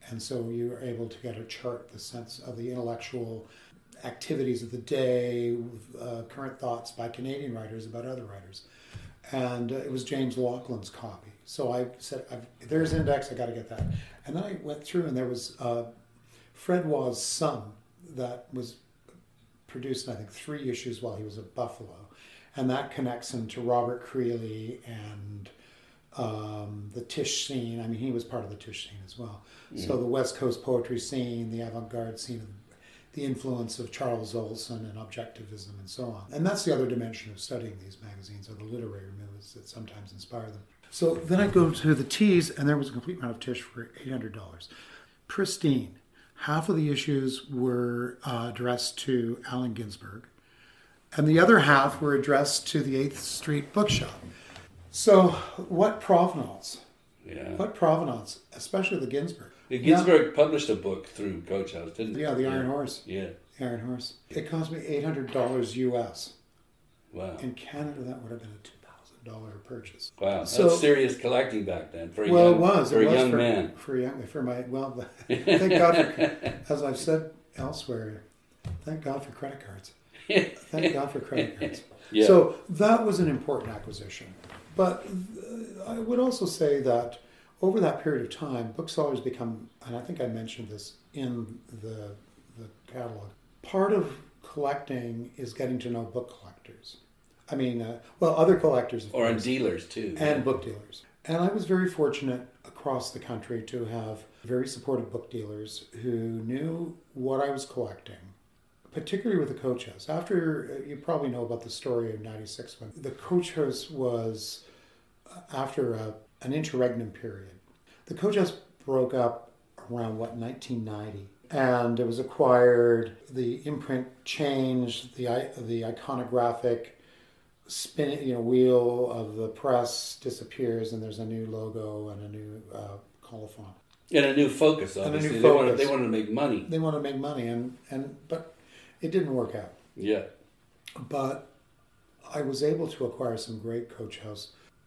And so you were able to get a chart, the sense of the intellectual activities of the day, current thoughts by Canadian writers about other writers. And it was James Laughlin's copy. So I said, there's Index, I got to get that. And then I went through, and there was Fred Waugh's Son that was produced, I think, 3 issues while he was at Buffalo. And that connects him to Robert Creeley and the Tisch scene. I mean, he was part of the Tisch scene as well. Mm-hmm. So the West Coast poetry scene, the avant-garde scene, the influence of Charles Olson and objectivism and so on. And that's the other dimension of studying these magazines, are the literary moods that sometimes inspire them. So then I go to the Tees, and there was a complete run of Tisch for $800. Pristine. Half of the issues were addressed to Allen Ginsberg, and the other half were addressed to the 8th Street Bookshop. So what provenance? Yeah. What provenance, especially the Ginsberg. Ginsberg published a book through Coach House, didn't he? Yeah, The Iron Horse. Yeah. The Iron Horse. It cost me $800 US. Wow. In Canada, that would have been a $2,000 purchase. Wow, that's serious collecting back then for a young, young man. Thank God for, as I've said elsewhere, thank God for credit cards. Thank God for credit cards. Yeah. So that was an important acquisition. But I would also say that over that period of time, booksellers become, and I think I mentioned this in the catalog, part of collecting is getting to know book collectors. I mean, other collectors, of course. And dealers, too. And book dealers. And I was very fortunate across the country to have very supportive book dealers who knew what I was collecting, particularly with the Coach House. After, you probably know about the story of 96, when the Coach House was, after an interregnum period. The Coach House broke up around, 1990. And it was acquired, the imprint changed, the iconographic wheel of the press disappears, and there's a new logo and a new colophon. And a new focus, obviously. And a new focus. They wanted to make money. They want to make money, but it didn't work out. Yeah. But I was able to acquire some great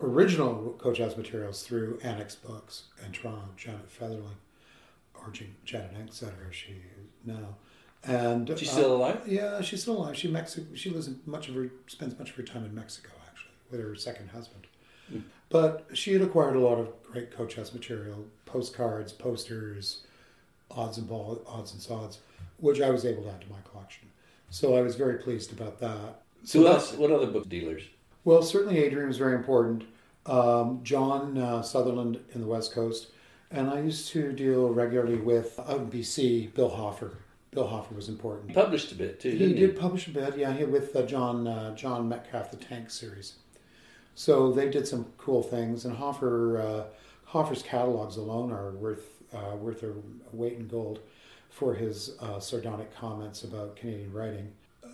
original Coach House materials through Annex Books in Toronto, Janet Featherling, or Janet Exeter, she is now. And she's still alive? Yeah, she's still alive. She spends much of her time in Mexico, actually, with her second husband. Mm. But she had acquired a lot of great Coach House material, postcards, posters, odds and sods, which I was able to add to my collection. So I was very pleased about that. So who else? What other book dealers? Well, certainly Adrian was very important. John Sutherland in the West Coast. And I used to deal regularly with, out in BC, Bill Hoffer. Bill Hoffer was important. He published a bit too, didn't he? He did publish a bit, yeah, with John Metcalf, the Tank series. So they did some cool things, and Hoffer's catalogs alone are worth their weight in gold for his sardonic comments about Canadian writing.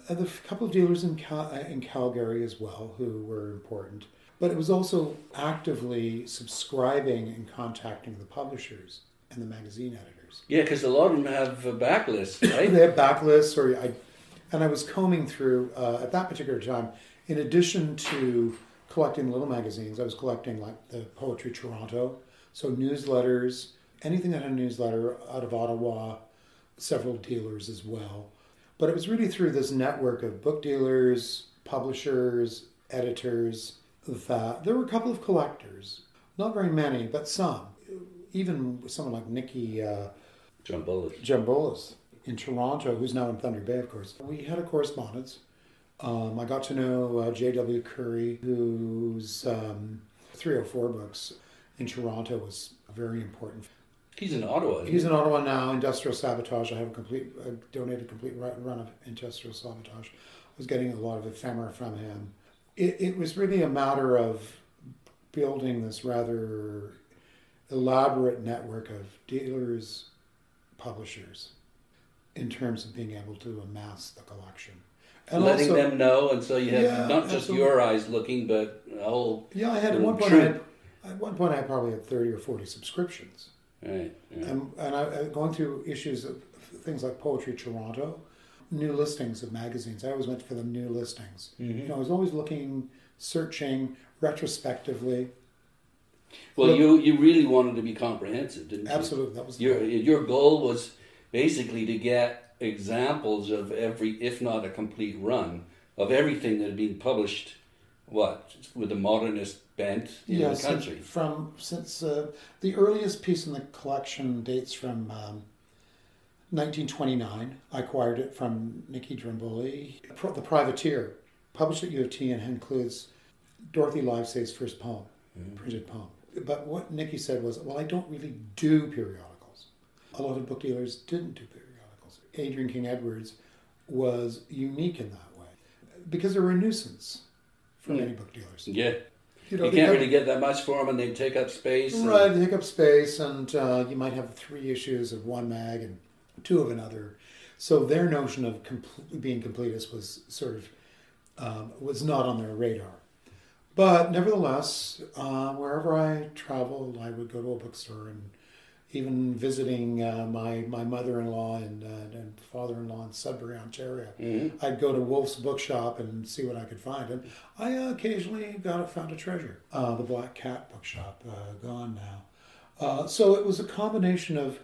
And a couple of dealers in Calgary as well who were important. But it was also actively subscribing and contacting the publishers and the magazine editors. Yeah, because a lot of them have backlists, right? They have backlists, and I was combing through, at that particular time, in addition to collecting little magazines, I was collecting like the Poetry Toronto, so newsletters, anything that had a newsletter out of Ottawa, several dealers as well. But it was really through this network of book dealers, publishers, editors, that there were a couple of collectors, not very many, but some. Even someone like Nikki Jambolis in Toronto, who's now in Thunder Bay, of course. We had a correspondence. I got to know J.W. Curry, whose 304 books in Toronto was very important. He's in Ottawa. He's in Ottawa now. Industrial Sabotage. I have donated a complete run of Industrial Sabotage. I was getting a lot of ephemera from him. It was really a matter of building this rather elaborate network of dealers, publishers, in terms of being able to amass the collection. And letting also, them know, and so you have not just your eyes looking, but a whole. Yeah, I had at one point I had probably 30 or 40 subscriptions. Right. Yeah. And I going through issues of things like Poetry Toronto, new listings of magazines. I always went for the new listings. Mm-hmm. I was always looking, searching retrospectively. Well, you really wanted to be comprehensive, didn't you? Absolutely, that was your goal was basically to get examples of every, if not a complete run, of everything that had been published, with a modernist bent in the country. Since the earliest piece in the collection dates from 1929. I acquired it from Nicky Drimboli. The Privateer, published at U of T, and includes Dorothy Livesay's first poem, printed poem. But what Nicky said was, well, I don't really do periodicals. A lot of book dealers didn't do periodicals. Adrian King Edwards was unique in that way because they were a nuisance for many book dealers. Yeah. You can't really get that much for them, and they take up space. Right, they take up space, and you might have 3 issues of one mag and 2 of another. So their notion of being completist was sort of was not on their radar. But nevertheless, wherever I traveled, I would go to a bookstore, and even visiting my mother-in-law and father-in-law in Sudbury, Ontario, I'd go to Wolf's Bookshop and see what I could find. And I occasionally found a treasure. The Black Cat Bookshop, gone now. So it was a combination of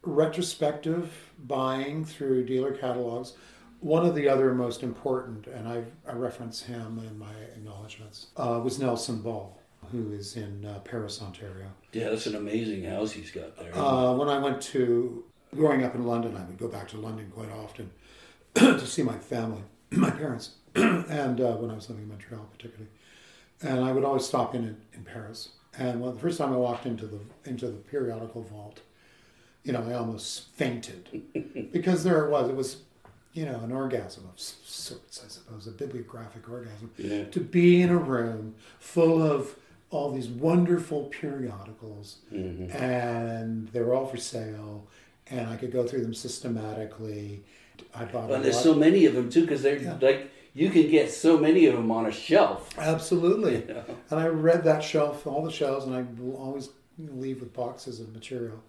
retrospective buying through dealer catalogs. One of the other most important, and I reference him in my acknowledgements, was Nelson Ball, who is in Paris, Ontario. Yeah, that's an amazing house he's got there. When I went growing up in London, I would go back to London quite often to see my family, my parents, and when I was living in Montreal particularly. And I would always stop in Paris. And the first time I walked into the periodical vault, I almost fainted because there it was, an orgasm of sorts, I suppose, a bibliographic orgasm. Yeah. To be in a room full of all these wonderful periodicals, and they were all for sale, and I could go through them systematically. I bought and there's so many of them too, because they're like, you can get so many of them on a shelf. Absolutely. And I read that shelf, all the shelves, and I will always leave with boxes of material.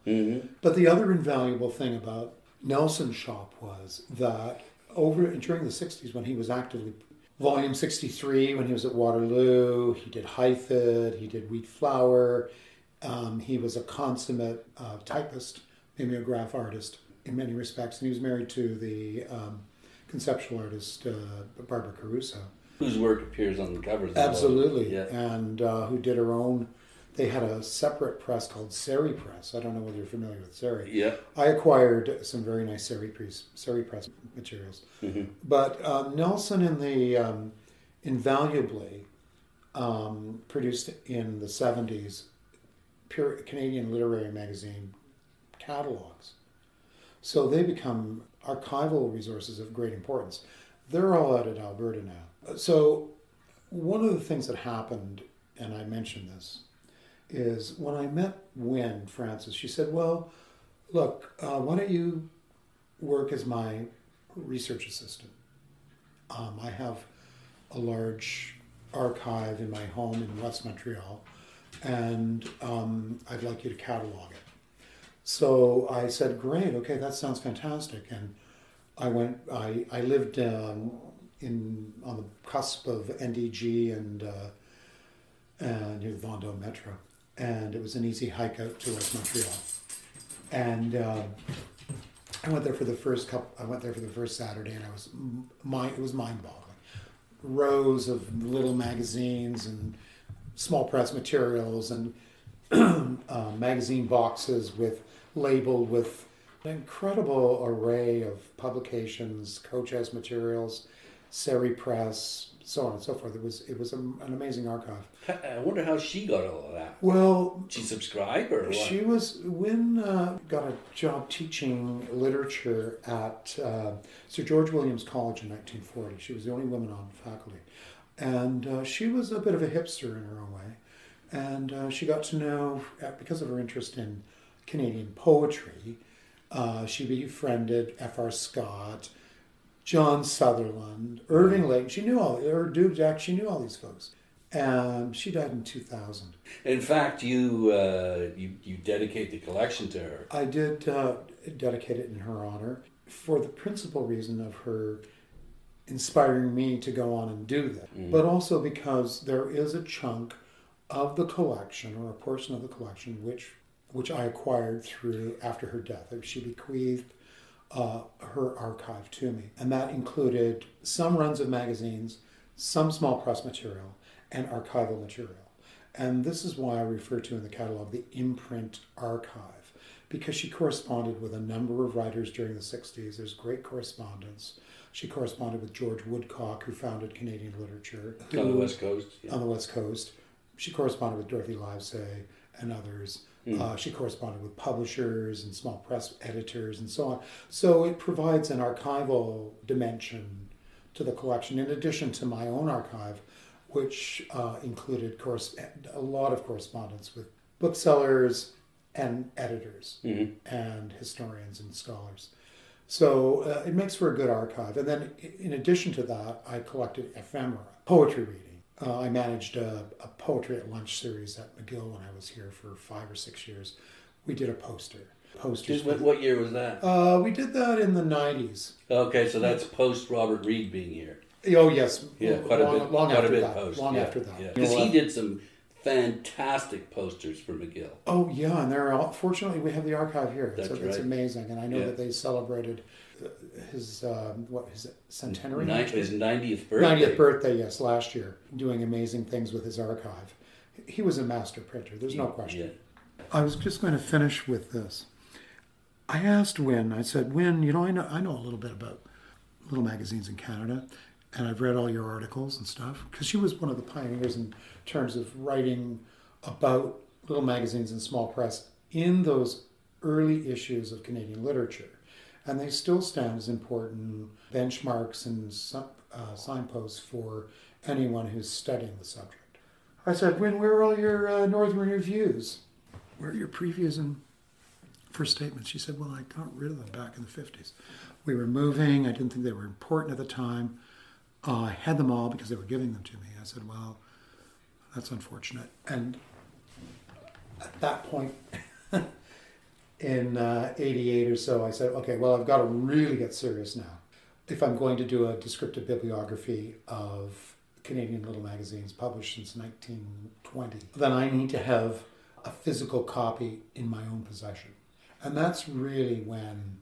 But the other invaluable thing about Nelson's shop was that during the 60s, when he was actively, Volume 63, when he was at Waterloo, he did Hythed, he did Wheat Flour, he was a consummate typist, mimeograph artist in many respects, and he was married to the conceptual artist Barbara Caruso. Whose work appears on the covers. Absolutely, and who did her own. They had a separate press called Seri Press. I don't know whether you're familiar with Seri. Yeah. I acquired some very nice Seri Press materials. But Nelson invaluably produced in the 70s Canadian literary magazine catalogs. So they become archival resources of great importance. They're all out at Alberta now. So one of the things that happened, and I mentioned this, is when I met Wynne Francis, she said, well, look, why don't you work as my research assistant? I have a large archive in my home in West Montreal, and I'd like you to catalog it. So I said, great, okay, that sounds fantastic. And I lived on the cusp of NDG and near the Vendôme Metro. And it was an easy hike out to West Montreal. And I went there for the first Saturday, and it was mind-boggling. Rows of little magazines and small press materials and magazine boxes labeled with an incredible array of publications, Coach House materials, Seri Press, so on and so forth. It was an amazing archive. I wonder how she got all of that. Well, she subscribed or what? Wynne got a job teaching literature at Sir George Williams College in 1940. She was the only woman on faculty. And she was a bit of a hipster in her own way. And she got to know, because of her interest in Canadian poetry, she befriended F.R. Scott, John Sutherland, Irving Layton. She knew she knew all these folks. And she died in 2000. In fact, you dedicate the collection to her. I did dedicate it in her honor. for the principal reason of her inspiring me to go on and do that, but also because there is a chunk of the collection, or a portion of the collection, which I acquired through after her death. She bequeathed her archive to me, and that included some runs of magazines, some small press material, and archival material. And this is why I refer to in the catalog the imprint archive, because she corresponded with a number of writers during the 60s. There's great correspondence. She corresponded with George Woodcock, who founded Canadian Literature. On the West Coast. Yeah. On the West Coast. She corresponded with Dorothy Livesay and others. She corresponded with publishers and small press editors and so on. So it provides an archival dimension to the collection, in addition to my own archive, which included a lot of correspondence with booksellers and editors and historians and scholars. So it makes for a good archive. And then in addition to that, I collected ephemera, poetry reading. I managed a poetry at lunch series at McGill when I was here for 5 or 6 years. We did a poster. What year was that? We did that in the 90s. Okay, so that's post Robert Reed being here. Oh, yes. Yeah, Long after after that. Because he did some fantastic posters for McGill. Oh, yeah, and fortunately we have the archive here. That's right. It's amazing, and I know that they celebrated his centenary? His 90th birthday. 90th birthday, yes, last year, doing amazing things with his archive. He was a master printer, there's no question. Yeah. I was just going to finish with this. I asked Wynne, I said, Wynne, I know a little bit about little magazines in Canada, and I've read all your articles and stuff, because she was one of the pioneers in terms of writing about little magazines and small press in those early issues of Canadian literature. And they still stand as important benchmarks and signposts for anyone who's studying the subject. I said, Wynne, where are all your Northern reviews? Where are your previews and first statements? She said, well, I got rid of them back in the 50s. We were moving. I didn't think they were important at the time. I had them all because they were giving them to me. I said, well, that's unfortunate. And at that point, in 88 or so, I said, okay, well, I've got to really get serious now. If I'm going to do a descriptive bibliography of Canadian little magazines published since 1920, then I need to have a physical copy in my own possession. And that's really when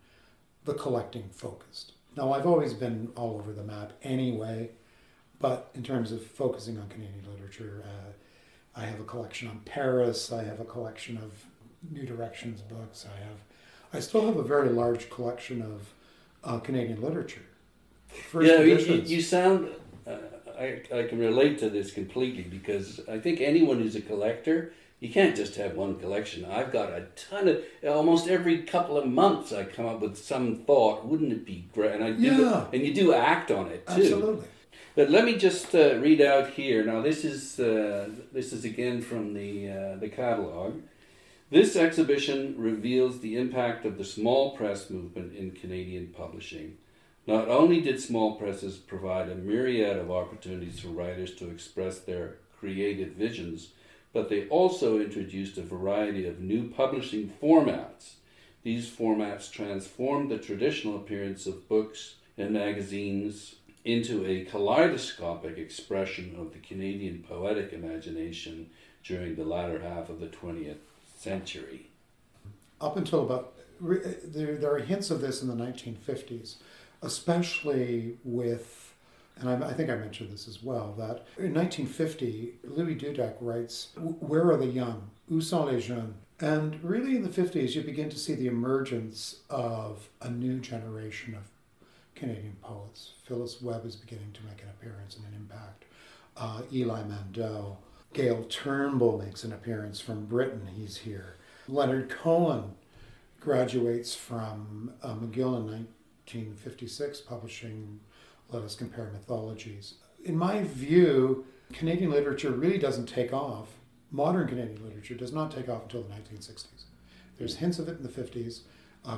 the collecting focused. Now, I've always been all over the map anyway, but in terms of focusing on Canadian literature, I have a collection on Paris, I have a collection of New Directions books. I still have a very large collection of Canadian literature. You sound. I can relate to this completely, because I think anyone who's a collector, you can't just have one collection. I've got a ton of. Almost every couple of months, I come up with some thought. Wouldn't it be great? And you do act on it too. Absolutely. But let me just read out here. Now, this is again from the catalog. This exhibition reveals the impact of the small press movement in Canadian publishing. Not only did small presses provide a myriad of opportunities for writers to express their creative visions, but they also introduced a variety of new publishing formats. These formats transformed the traditional appearance of books and magazines into a kaleidoscopic expression of the Canadian poetic imagination during the latter half of the 20th century. Up until about, there are hints of this in the 1950s, especially with, and I think I mentioned this as well, that in 1950, Louis Dudek writes, where are the young? Où sont les jeunes? And really in the 50s, you begin to see the emergence of a new generation of Canadian poets. Phyllis Webb is beginning to make an appearance and an impact. Eli Mandel. Gail Turnbull makes an appearance from Britain. He's here. Leonard Cohen graduates from McGill in 1956, publishing Let Us Compare Mythologies. In my view, Canadian literature really doesn't take off. Modern Canadian literature does not take off until the 1960s. There's hints of it in the 50s.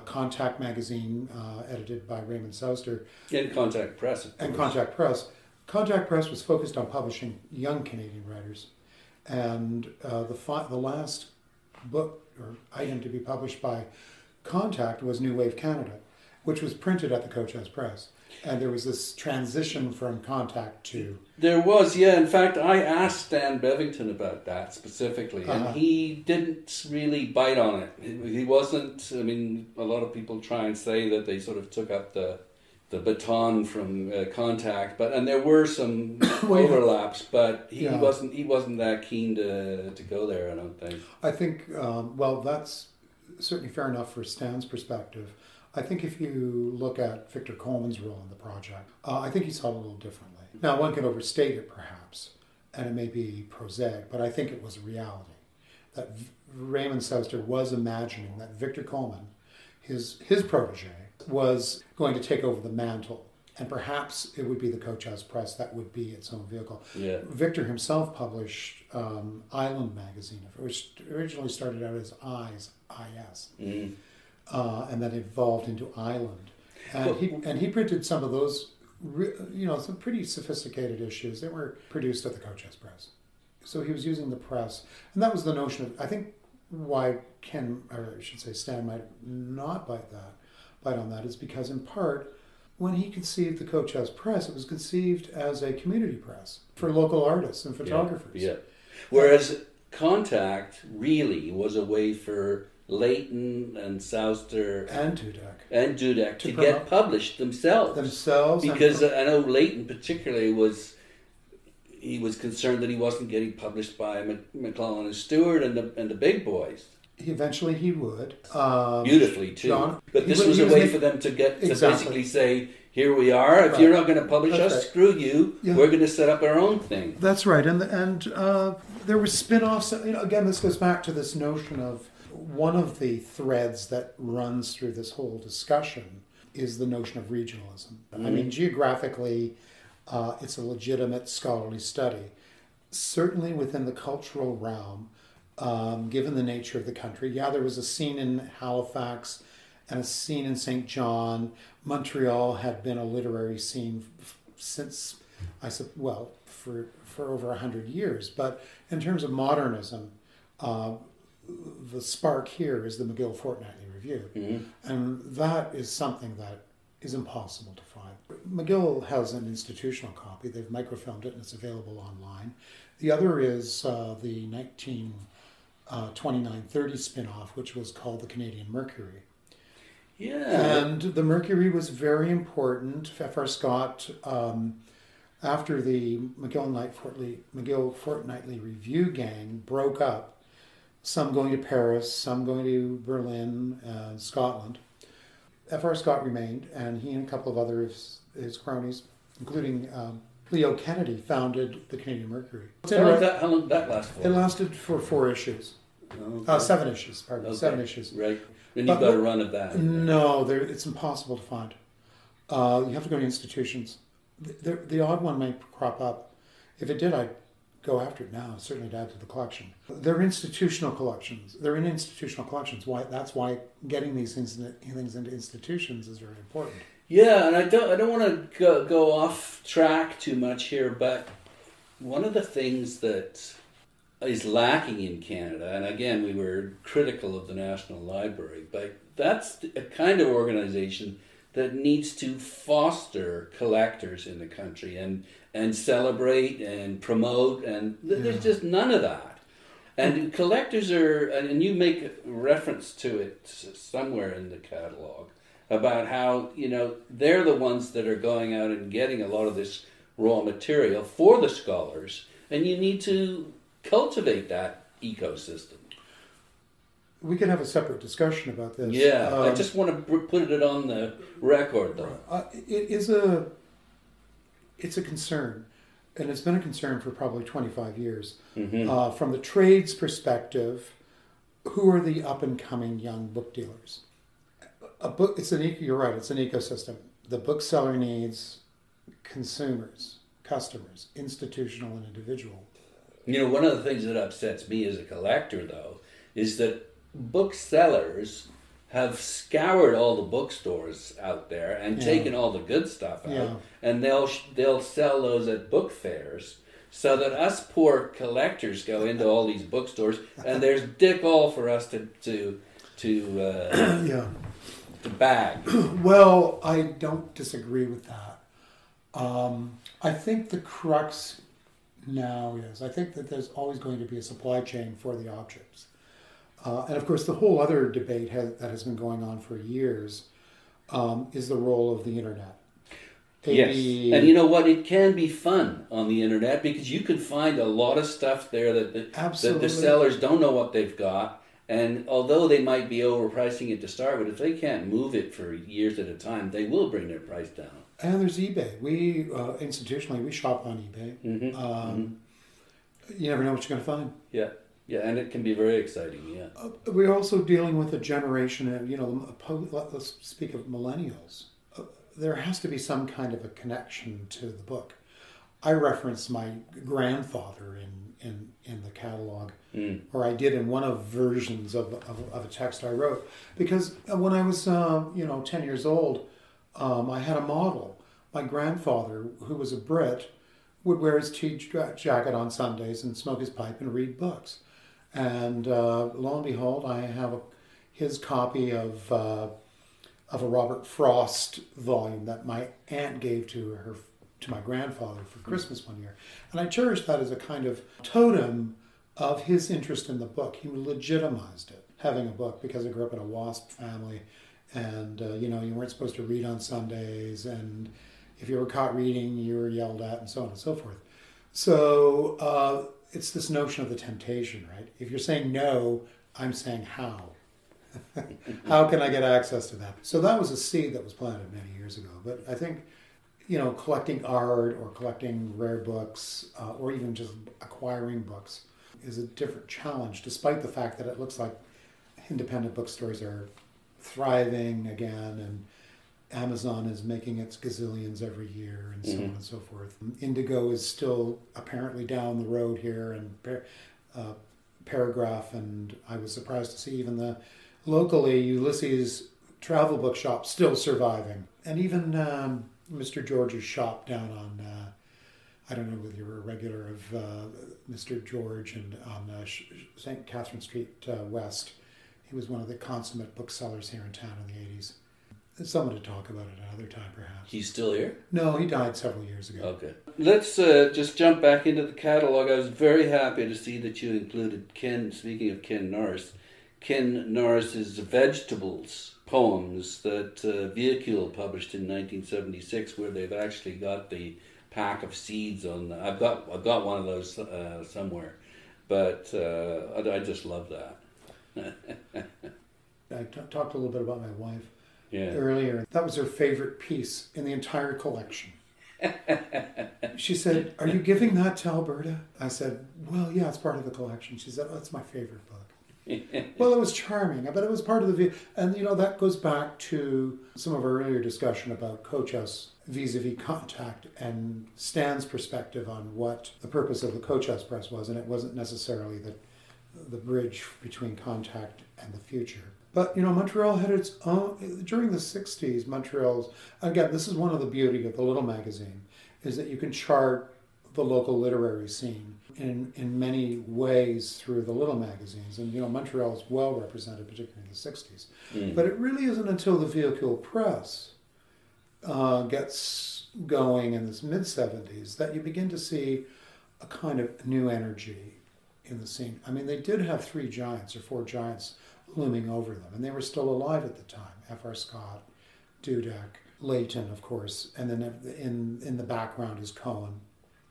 Contact magazine, edited by Raymond Souster. And Contact Press. And Contact Press. Contact Press was focused on publishing young Canadian writers. And the last book or item to be published by Contact was New Wave Canada. which was printed at the Coach House Press. And there was this transition from Contact to... There was, yeah. In fact, I asked Dan Bevington about that specifically, and he didn't really bite on it. He wasn't... I mean, a lot of people try and say that they sort of took up the baton from Contact, and there were some overlaps, but he wasn't that keen to go there, I don't think. I think, well, that's certainly fair enough for Stan's perspective. I think if you look at Victor Coleman's role in the project, I think he saw it a little differently. Now, one could overstate it perhaps, and it may be prosaic, but I think it was a reality. That Raymond Souster was imagining that Victor Coleman, his protege, was going to take over the mantle. And perhaps it would be the Coach House Press that would be its own vehicle. Yeah. Victor himself published Island magazine, which originally started out as Eyes, I-S. Mm. And then evolved into Island. And he printed some of those, some pretty sophisticated issues that were produced at the Coach House Press. So he was using the press. And that was the notion of, I think, why Stan might not bite on that is because, in part, when he conceived the Coach House Press, it was conceived as a community press for local artists and photographers. Yeah. Whereas Contact really was a way for Leighton and Souster and Dudek to get published themselves. Because I know Leighton particularly was concerned that he wasn't getting published by McClellan and Stewart and the big boys. Eventually he would. Beautifully too. But this was a way for them to basically say, here we are, if you're not going to publish us, screw you, we're going to set up our own thing. That's right. And there were spin-offs. Again, this goes back to this notion of one of the threads that runs through this whole discussion is the notion of regionalism. Mm-hmm. I mean, geographically, it's a legitimate scholarly study. Certainly within the cultural realm, given the nature of the country. Yeah, there was a scene in Halifax and a scene in St. John. Montreal had been a literary scene since, for over 100 years. But in terms of modernism, the spark here is the McGill Fortnightly Review. Mm-hmm. And that is something that is impossible to find. McGill has an institutional copy. They've microfilmed it and it's available online. The other is the 2930 spin-off, which was called the Canadian Mercury. Yeah. And the Mercury was very important. F.R. Scott, after the McGill Fortnightly Review gang broke up, some going to Paris, some going to Berlin, Scotland, F.R. Scott remained, and he and a couple of other of his cronies, including Leo Kennedy, founded the Canadian Mercury. How long did that last for? It lasted for 4 issues. Okay. 7 issues, pardon me. Okay. 7 issues. Right. And you've got a run of that. No, it's impossible to find. You have to go to institutions. The odd one may crop up. If it did, I'd go after it now. Certainly to add to the collection. They're institutional collections. They're in institutional collections. That's why getting these things into institutions is very important. Yeah, and I don't want to go off track too much here, but one of the things that is lacking in Canada, and again, we were critical of the National Library, but that's a kind of organization that needs to foster collectors in the country and celebrate and promote, and there's just none of that. And collectors are, and you make reference to it somewhere in the catalog, about how, they're the ones that are going out and getting a lot of this raw material for the scholars, and you need to cultivate that ecosystem. We could have a separate discussion about this. Yeah, I just want to put it on the record, though. It's a concern, and it's been a concern for probably 25 years. Mm-hmm. From the trade's perspective, who are the up-and-coming young book dealers? You're right, it's an ecosystem. The bookseller needs consumers, customers, institutional and individual. One of the things that upsets me as a collector, though, is that booksellers have scoured all the bookstores out there and taken all the good stuff out, and they'll sell those at book fairs, so that us poor collectors go into all these bookstores, and there's dick all for us to to bag. Well, I don't disagree with that. I think the crux now is, I think that there's always going to be a supply chain for the objects. And of course, the whole other debate that has been going on for years is the role of the internet. Yes, and you know what? It can be fun on the internet because you can find a lot of stuff there that the sellers don't know what they've got. And although they might be overpricing it to start with, if they can't move it for years at a time, they will bring their price down. And there's eBay. We, institutionally, we shop on eBay. Mm-hmm. You never know what you're going to find. Yeah. Yeah, and it can be very exciting, yeah. We're also dealing with a generation of, let's speak of millennials. There has to be some kind of a connection to the book. I referenced my grandfather in the catalog, or I did in one of versions of a text I wrote, because when I was 10 years old, I had a model. My grandfather, who was a Brit, would wear his tea jacket on Sundays and smoke his pipe and read books. And lo and behold, I have his copy of a Robert Frost volume that my aunt gave to my grandfather for Christmas one year. And I cherished that as a kind of totem of his interest in the book. He legitimized it, having a book, because I grew up in a WASP family, and you weren't supposed to read on Sundays, and if you were caught reading, you were yelled at, and so on and so forth. So it's this notion of the temptation, right? If you're saying no, I'm saying how. How can I get access to that? So that was a seed that was planted many years ago. But I think, collecting art or collecting rare books or even just acquiring books is a different challenge, despite the fact that it looks like independent bookstores are thriving again, and Amazon is making its gazillions every year, and so on and so forth. Indigo is still apparently down the road here, and Paragraph, and I was surprised to see even locally Ulysses travel book shop still surviving. And even Mr. George's shop down on, I don't know whether you're a regular of Mr. George, and on St. Catherine Street West. He was one of the consummate booksellers here in town in the 80s. Someone to talk about it another time, perhaps. He's still here? No, he died several years ago. Okay. Let's just jump back into the catalog. I was very happy to see that you included speaking of Ken Norris's Vegetables poems that Beale published in 1976, where they've actually got the pack of seeds on. I've got one of those somewhere, but I just love that. I talked a little bit about my wife. Yeah. Earlier. That was her favorite piece in the entire collection. She said, "Are you giving that to Alberta?" I said, "Well, yeah, it's part of the collection." She said, "Oh, it's my favorite book." Well, it was charming, but it was part of the view. And, that goes back to some of our earlier discussion about Coach-House vis-a-vis Contact and Stan's perspective on what the purpose of the Coach-House Press was. And it wasn't necessarily the bridge between Contact and the future. But, Montreal had its own, during the 60s, again, this is one of the beauty of the little magazine, is that you can chart the local literary scene in many ways through the little magazines. And, Montreal is well represented, particularly in the 60s. But it really isn't until the Vehicle Press gets going in the mid-70s that you begin to see a kind of new energy in the scene. I mean, they did have 3 giants or 4 giants looming over them, and they were still alive at the time. F.R. Scott, Dudek, Layton, of course, and then in the background is Cohen.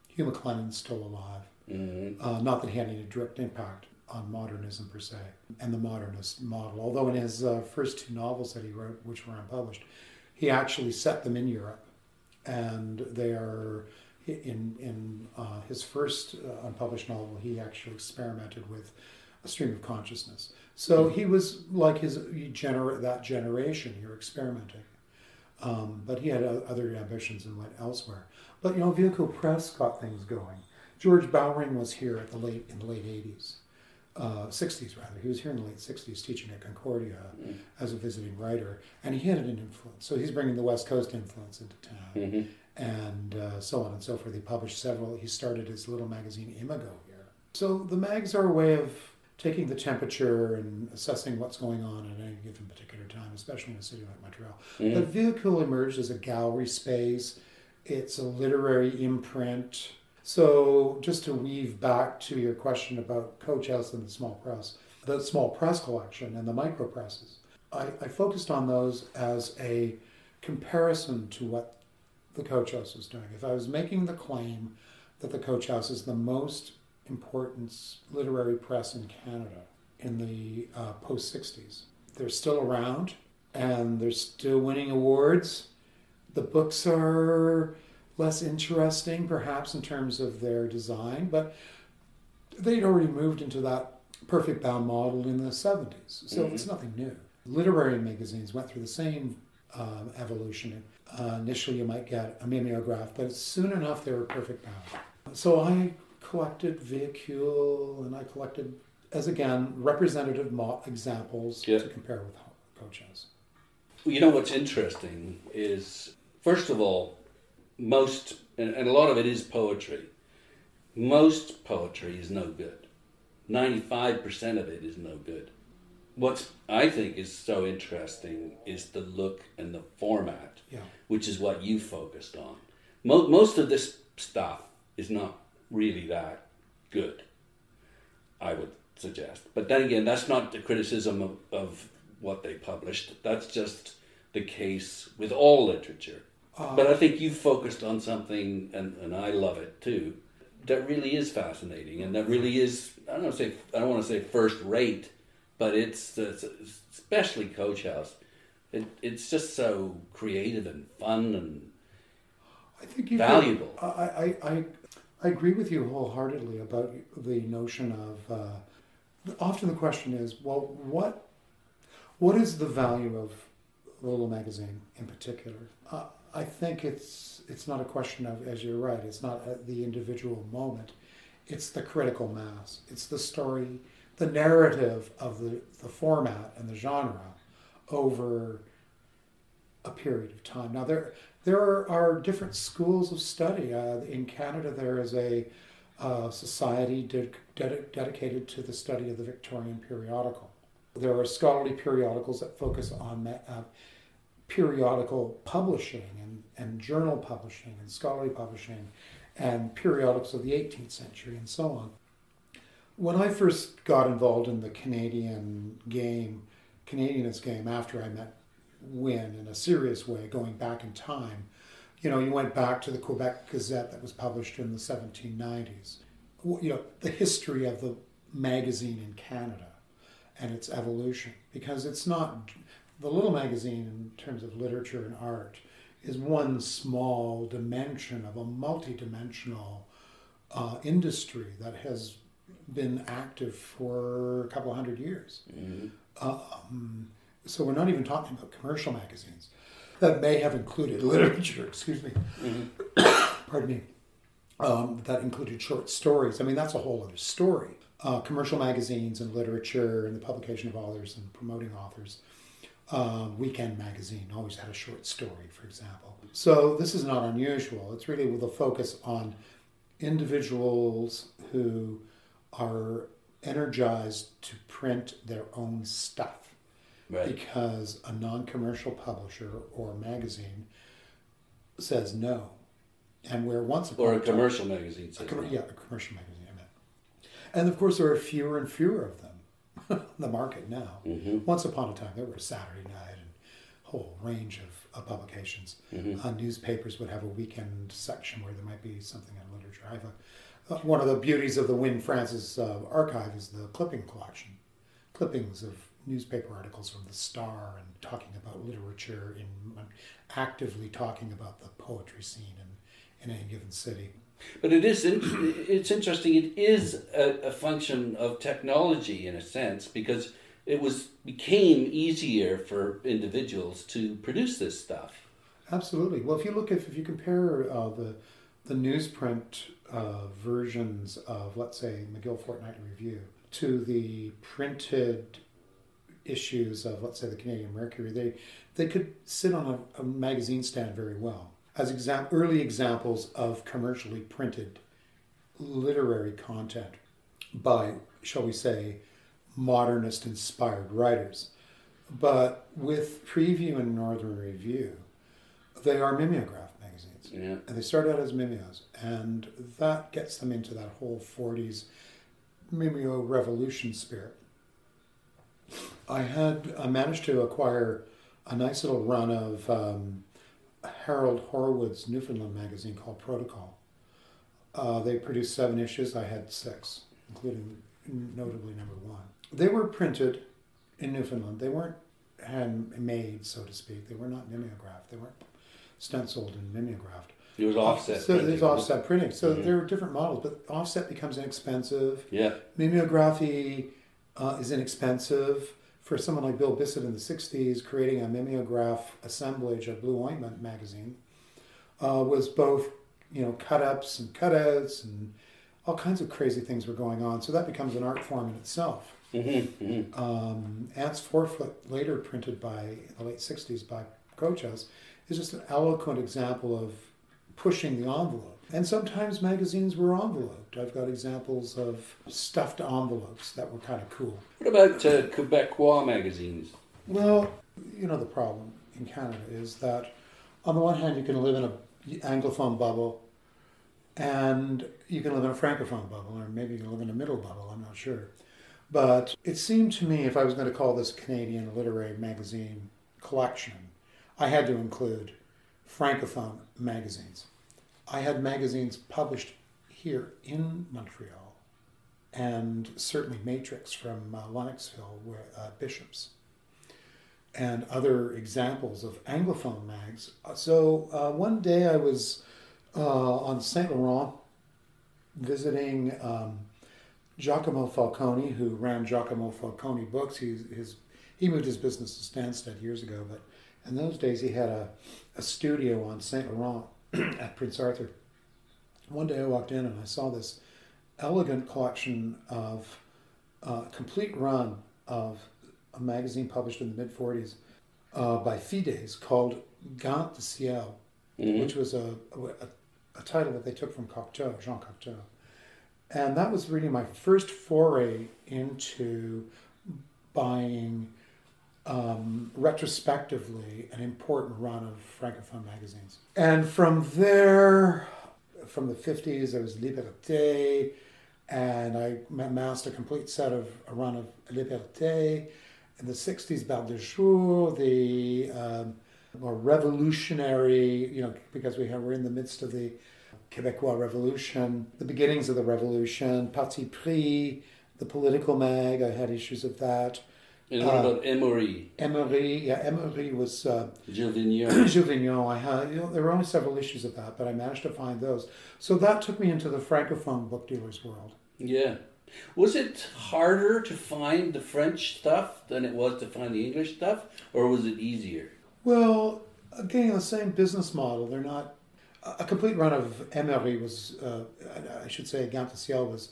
Hugh McLennan's still alive. Not that he had any direct impact on modernism per se, and the modernist model. Although in his first 2 novels that he wrote, which were unpublished, he actually set them in Europe, and they are in his first unpublished novel. He actually experimented with a stream of consciousness. So he was like that generation here experimenting. But he had other ambitions and went elsewhere. But, Vehicle Press got things going. George Bowring was here in the late 80s, 60s rather. He was here in the late 60s teaching at Concordia as a visiting writer, and he had an influence. So he's bringing the West Coast influence into town, and so on and so forth. He published several. He started his little magazine Imago here. So the mags are a way of taking the temperature and assessing what's going on at any given particular time, especially in a city like Montreal. Mm-hmm. But Véhicule emerged as a gallery space. It's a literary imprint. So just to weave back to your question about Coach House and the small press collection and the micro presses, I focused on those as a comparison to what the Coach House was doing. If I was making the claim that the Coach House is the most important literary press in Canada in the post-60s, they're still around and they're still winning awards. The books are less interesting, perhaps, in terms of their design, but they'd already moved into that perfect bound model in the 70s, so It's nothing new. Literary magazines went through the same evolution. Initially, you might get a mimeograph, but soon enough, they were perfect bound. So I collected Véhicule, and I collected, as again, representative examples to compare with Coach House. You know what's interesting is, first of all, most, and a lot of it is poetry, most poetry is no good. 95% of it is no good. What I think is so interesting is the look and the format, which is what you focused on. Most of this stuff is not really that good, I would suggest. But then again, that's not the criticism of what they published. That's just the case with all literature. But I think you focused on something, and I love it too, that really is fascinating, and that really is, I don't want to say first rate, but it's especially Coach House. It's just so creative and fun and I think valuable. I agree with you wholeheartedly about the notion of. Often the question is, well, what is the value of the little magazine in particular? I think it's not a question of, as you're right, it's not at the individual moment. It's the critical mass. It's the story, the narrative of the format and the genre over a period of time. Now, there are different schools of study. In Canada, there is a society dedicated to the study of the Victorian periodical. There are scholarly periodicals that focus on periodical publishing and journal publishing and scholarly publishing and periodicals of the 18th century and so on. When I first got involved in the Canadianist game after I met Wynne in a serious way, going back in time, you went back to the Quebec Gazette that was published in the 1790s. The history of the magazine in Canada and its evolution, because it's not, the little magazine in terms of literature and art is one small dimension of a multi-dimensional industry that has been active for a couple of hundred years. Mm-hmm. So we're not even talking about commercial magazines that may have included literature, pardon me, that included short stories. I mean, that's a whole other story. Commercial magazines and literature and the publication of authors and promoting authors. Weekend magazine always had a short story, for example. So this is not unusual. It's really with a focus on individuals who are energized to print their own stuff. Right. Because a non-commercial publisher or magazine says no. And where once upon or a commercial magazine says no. Yeah, a commercial magazine, I meant. And of course there are fewer and fewer of them on the market now. Mm-hmm. Once upon a time there were Saturday Night and a whole range of publications. Mm-hmm. Newspapers would have a weekend section where there might be something in literature. I have one of the beauties of the Wynne Francis archive is the clipping collection. Clippings of newspaper articles from the Star and talking about literature, actively talking about the poetry scene in any given city. But it's interesting. It is a function of technology in a sense, because it became easier for individuals to produce this stuff. Absolutely. Well, if you compare the newsprint versions of, let's say, McGill Fortnightly Review to the printed issues of, let's say, the Canadian Mercury, they could sit on a magazine stand very well as early examples of commercially printed literary content by, shall we say, modernist-inspired writers. But with Preview and Northern Review, they are mimeograph magazines. Yeah. And they start out as mimeos. And that gets them into that whole 40s mimeo revolution spirit. I managed to acquire a nice little run of Harold Horwood's Newfoundland magazine called Protocol. They produced 7 issues. I had 6, including notably number 1. They were printed in Newfoundland. They weren't handmade, so to speak. They were not mimeographed. They weren't stenciled and mimeographed. It was offset. So there's offset printing. So there are different models, but offset becomes inexpensive. Yeah. Mimeography is inexpensive. For someone like Bill Bissett in the 60s, creating a mimeograph assemblage of Blue Ointment magazine was both, cut-ups and cutouts and all kinds of crazy things were going on. So that becomes an art form in itself. Ant's Forefoot, later printed in the late 60s by Coaches, is just an eloquent example of pushing the envelope. And sometimes magazines were enveloped. I've got examples of stuffed envelopes that were kind of cool. What about Quebecois magazines? Well, the problem in Canada is that on the one hand you can live in an Anglophone bubble and you can live in a Francophone bubble, or maybe you can live in a middle bubble, I'm not sure. But it seemed to me, if I was going to call this a Canadian literary magazine collection, I had to include Francophone magazines. I had magazines published here in Montreal, and certainly Matrix from Lennoxville, Bishops, and other examples of Anglophone mags. So one day I was on St. Laurent visiting Giacomo Falcone, who ran Giacomo Falcone Books. He moved his business to Stansted years ago, but in those days he had a studio on St. Laurent at Prince Arthur. One day I walked in and I saw this elegant collection of complete run of a magazine published in the mid-40s by Fides called Gant de Ciel, which was a title that they took from Cocteau, Jean Cocteau. And that was really my first foray into buying retrospectively an important run of Francophone magazines. And from there, from the 50s, there was Liberté, and I amassed a complete set of a run of Liberté. In the 60s, Belle de Jour, the more revolutionary, because we're in the midst of the Quebecois Revolution, the beginnings of the Revolution, Parti Pris, the political mag, I had issues of that. And what about Emery? Emery was... Gilles Vignon. Gilles Vignon, I had, there were only several issues of that, but I managed to find those. So that took me into the Francophone book dealer's world. Yeah. Was it harder to find the French stuff than it was to find the English stuff, or was it easier? Well, again, the same business model. They're not... A complete run of Emery was, I should say, Gant de Ciel was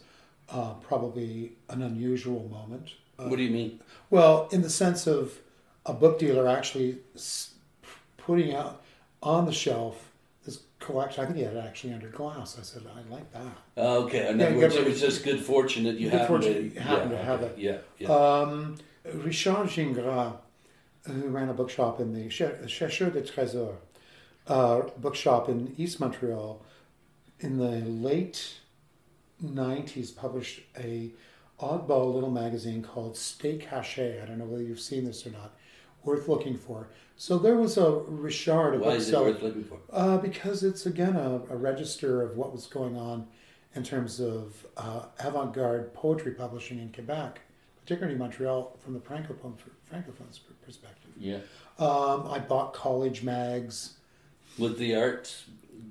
probably an unusual moment. What do you mean? Well, in the sense of a book dealer actually putting out on the shelf this collection. I think he had it actually under glass. I said, I like that. Okay, in other words, it was just good fortune that you happened to have it. Yeah. Richard Gingras, who ran a bookshop in the Chercheur de Trésors bookshop in East Montreal, in the late 90s, published a oddball little magazine called Stay Caché. I don't know whether you've seen this or not. Worth looking for. So there was a Richard, a bookseller. Why is it worth looking for? Because it's, again, a register of what was going on in terms of avant-garde poetry publishing in Quebec, particularly Montreal, from the Francophone perspective. Yeah. I bought college mags. Was the art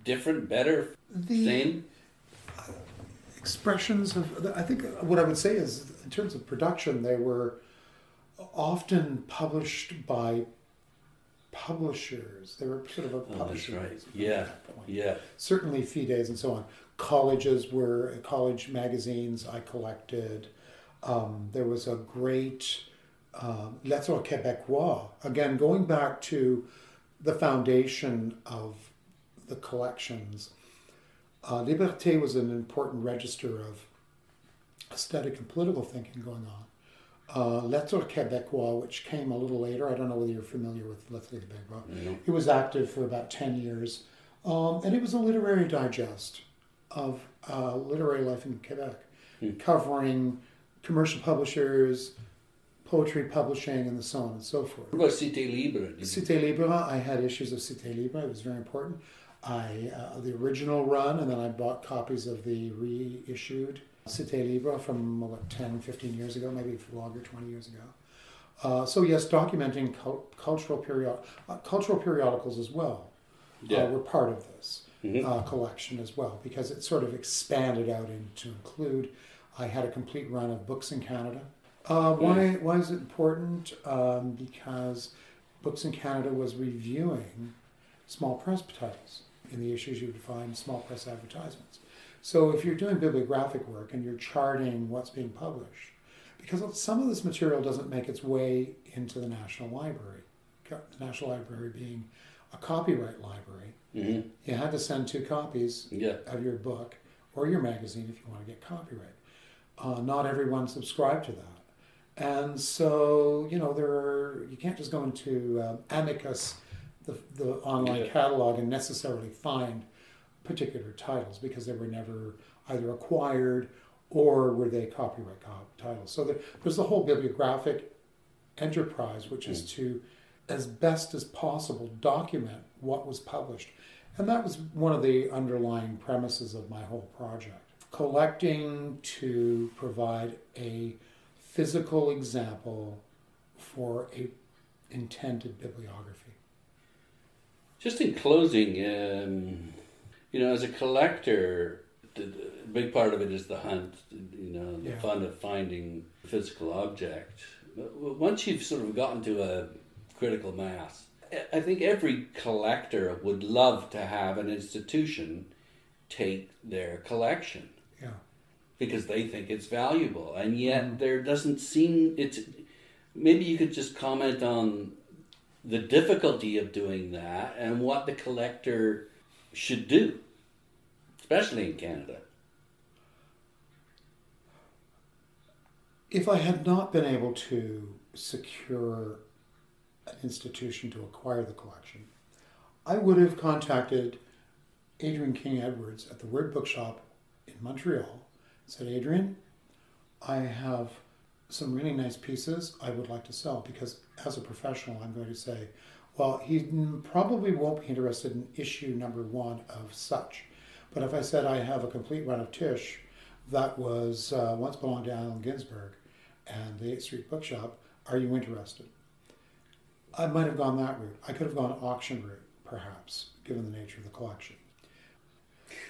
different, better, same? Expressions of, I think what I would say is, in terms of production, they were often published by publishers. They were sort of a publisher. That's right. Yeah. Certainly Fides and so on. College magazines I collected. There was a great Lettres Québécois. Again, going back to the foundation of the collections. Liberté was an important register of aesthetic and political thinking going Lettres Québécois, which came a little later. I don't know whether you're familiar with Lettres Québécois. No. It was active for about 10 years. And it was a literary digest of literary life in Quebec, covering commercial publishers, poetry publishing, and so on and so forth. What about Cité Libre? Cité Libre, I had issues of Cité Libre. It was very important. The original run, and then I bought copies of the reissued Cité Libre from 10, 15 years ago, maybe longer, 20 years ago. So yes, documenting cultural periodicals as well were part of this collection as well, because it sort of expanded out to include. I had a complete run of Books in Canada. Why is it important? Because Books in Canada was reviewing small press titles. In the issues you would find small press advertisements. So if you're doing bibliographic work and you're charting what's being published, because some of this material doesn't make its way into the National Library, the National Library being a copyright library, you had to send 2 copies of your book or your magazine if you want to get copyright. Not everyone subscribed to that. And so, you can't just go into Amicus, the online catalog, and necessarily find particular titles because they were never either acquired or were they copyright titles. So there's the whole bibliographic enterprise, which is to, as best as possible, document what was published. And that was one of the underlying premises of my whole project. Collecting to provide a physical example for a intended bibliography. Just in closing, as a collector, the big part of it is the hunt, the fun of finding a physical object. But once you've sort of gotten to a critical mass, I think every collector would love to have an institution take their collection. Yeah. Because they think it's valuable. And yet there doesn't seem... Maybe you could just comment on the difficulty of doing that and what the collector should do, especially in Canada. If I had not been able to secure an institution to acquire the collection, I would have contacted Adrian King Edwards at the Word Bookshop in Montreal and said, Adrian, I have some really nice pieces I would like to sell, because as a professional I'm going to say, well, he probably won't be interested in issue number 1 of such. But if I said I have a complete run of Tisch that was once belonged to Allen Ginsberg and the 8th Street Bookshop, are you interested? I might have gone that route. I could have gone auction route, perhaps, given the nature of the collection.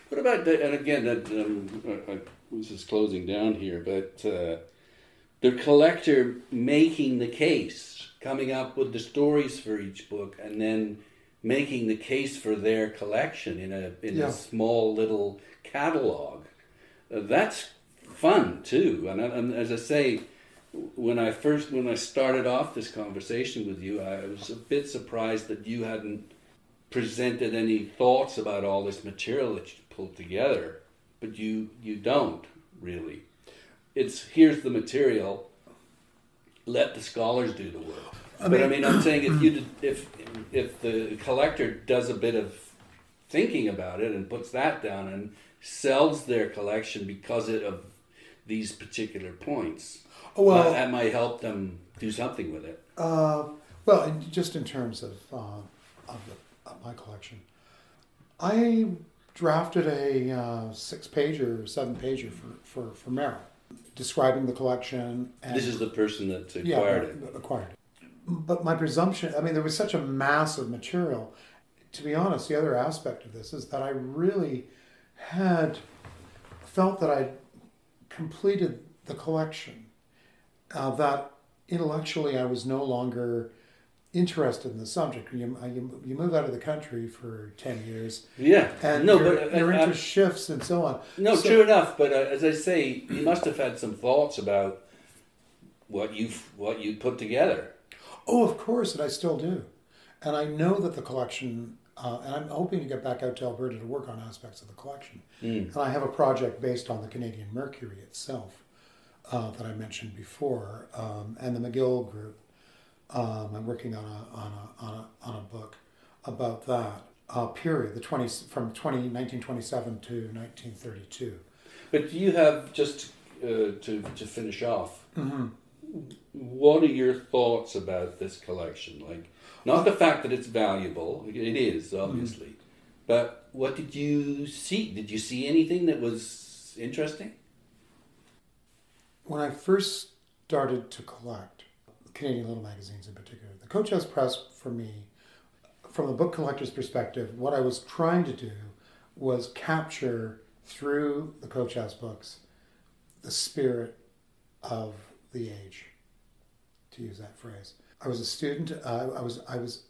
What about, and again, this is closing down here, but the collector making the case, coming up with the stories for each book, and then making the case for their collection in a small little catalog. That's fun too. And as I say, when I started off this conversation with you, I was a bit surprised that you hadn't presented any thoughts about all this material that you pulled together, but you don't really. It's here's the material, let the scholars do the work. I'm saying if the collector does a bit of thinking about it and puts that down and sells their collection because of these particular points, that might help them do something with it. Just in terms of my collection, I drafted a 6-pager, 7-pager for Merrill, describing the collection. And this is the person that acquired it. Acquired it. But my presumption, there was such a mass of material. To be honest, the other aspect of this is that I really had felt that I'd completed the collection, that intellectually I was no longer interested in the subject. You move out of the country for 10 years. Yeah. And your interest shifts and so on. No, true enough. But as I say, you must have had some thoughts about what you put together. Oh, of course, and I still do. And I know that the collection, and I'm hoping to get back out to Alberta to work on aspects of the collection. And I have a project based on the Canadian Mercury itself. that I mentioned before, and the McGill group. I'm working on a book about that period, from 1927 to 1932. But do you have, just to finish off, Mm-hmm. what are your thoughts about this collection? Like, not the fact that it's valuable, it is, obviously, but what did you see? Did you see anything that was interesting? When I first started to collect, Canadian little magazines in particular, the Coach House Press, for me, from a book collector's perspective, what I was trying to do was capture through the Coach House books the spirit of the age, to use that phrase. I was a student. I was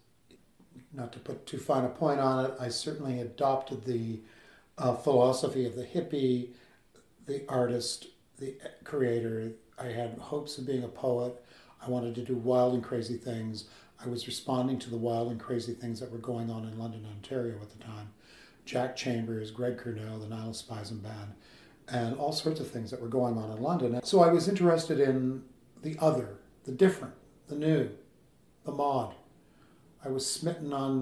not to put too fine a point on it, I certainly adopted the philosophy of the hippie, the artist, the creator. I had hopes of being a poet. I wanted to do wild and crazy things. I was responding to the wild and crazy things that were going on in London, Ontario at the time. Jack Chambers, Greg Curnow, the Nile Spizem Band, and all sorts of things that were going on in London. So I was interested in the other, the different, the new, the mod. I was smitten on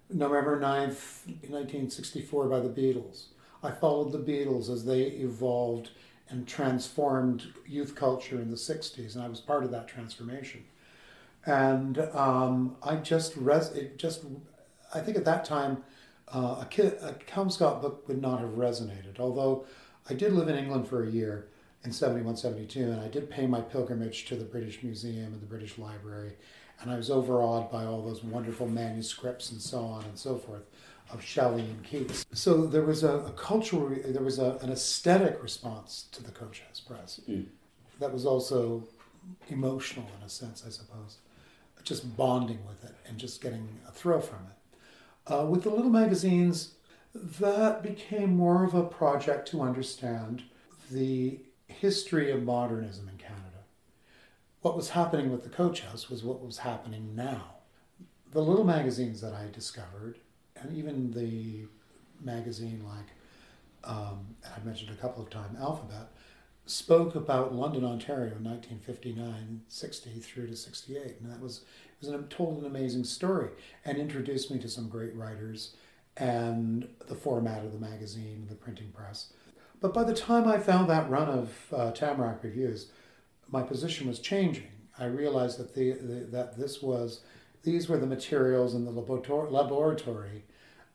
November 9th, 1964 by the Beatles. I followed the Beatles as they evolved and transformed youth culture in the 60s, and I was part of that transformation. And I think at that time, a Kelmscott book would not have resonated, although I did live in England for a year in 71, 72, and I did pay my pilgrimage to the British Museum and the British Library, and I was overawed by all those wonderful manuscripts and so on and so forth of Shelley and Keats. So there was an aesthetic response to the Coach House Press that was also emotional in a sense, I suppose, just bonding with it and just getting a thrill from it. With the little magazines, that became more of a project to understand the history of modernism in Canada. What was happening with the Coach House was what was happening now. The little magazines that I discovered, and even the magazine like, I mentioned a couple of times, Alphabet, spoke about London, Ontario in 1959, 60 through to 68. And told an amazing story and introduced me to some great writers and the format of the magazine, the printing press. But by the time I found that run of Tamarack Reviews, my position was changing. I realized that these were the materials in the laboratory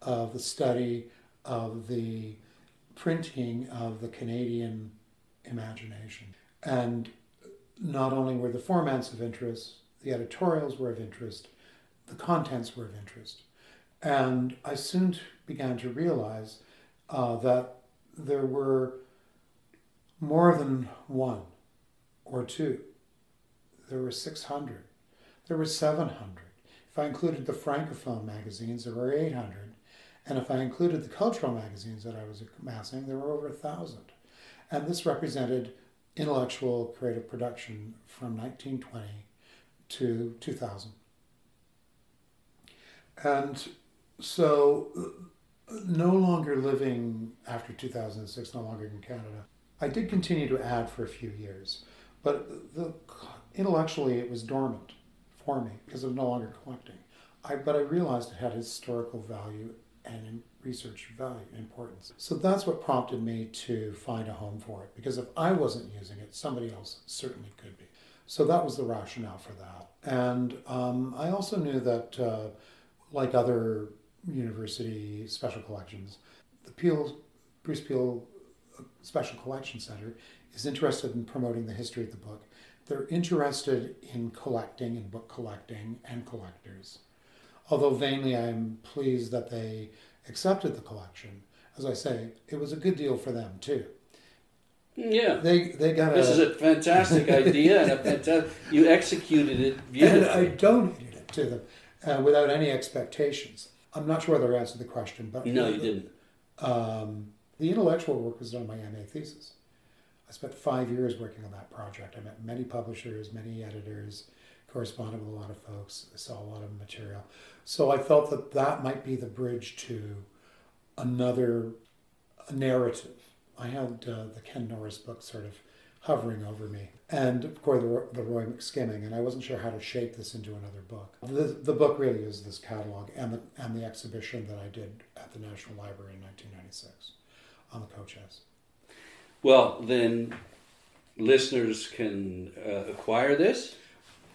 of the study of the printing of the Canadian imagination. And not only were the formats of interest, the editorials were of interest, the contents were of interest. And I soon began to realize that there were more than one or two. There were 600. There were 700. If I included the Francophone magazines, there were 800. And if I included the cultural magazines that I was amassing, there were over 1,000. And this represented intellectual creative production from 1920 to 2000. And so, no longer living after 2006, no longer in Canada, I did continue to add for a few years. But intellectually, it was dormant for me because of no longer collecting. But I realized it had historical value and research value and importance. So that's what prompted me to find a home for it, because if I wasn't using it, somebody else certainly could be. So that was the rationale for that. And I also knew that, like other university special collections, the Bruce Beale Special Collection Center is interested in promoting the history of the book. They're interested in collecting and book collecting and collectors. Although vainly I'm pleased that they accepted the collection. As I say, it was a good deal for them too. Yeah. They got This is a fantastic idea, and you executed it beautifully. And I donated it to them without any expectations. I'm not sure whether I answered the question, but... No, you didn't. The intellectual work was done on my MA thesis. I spent 5 years working on that project. I met many publishers, many editors, corresponded with a lot of folks. I saw a lot of material. So I felt that might be the bridge to another narrative. I had the Ken Norris book sort of hovering over me. And of course, the Roy McSkimming, and I wasn't sure how to shape this into another book. The book really is this catalog and the exhibition that I did at the National Library in 1996 on the coach house. Well, then listeners can acquire this.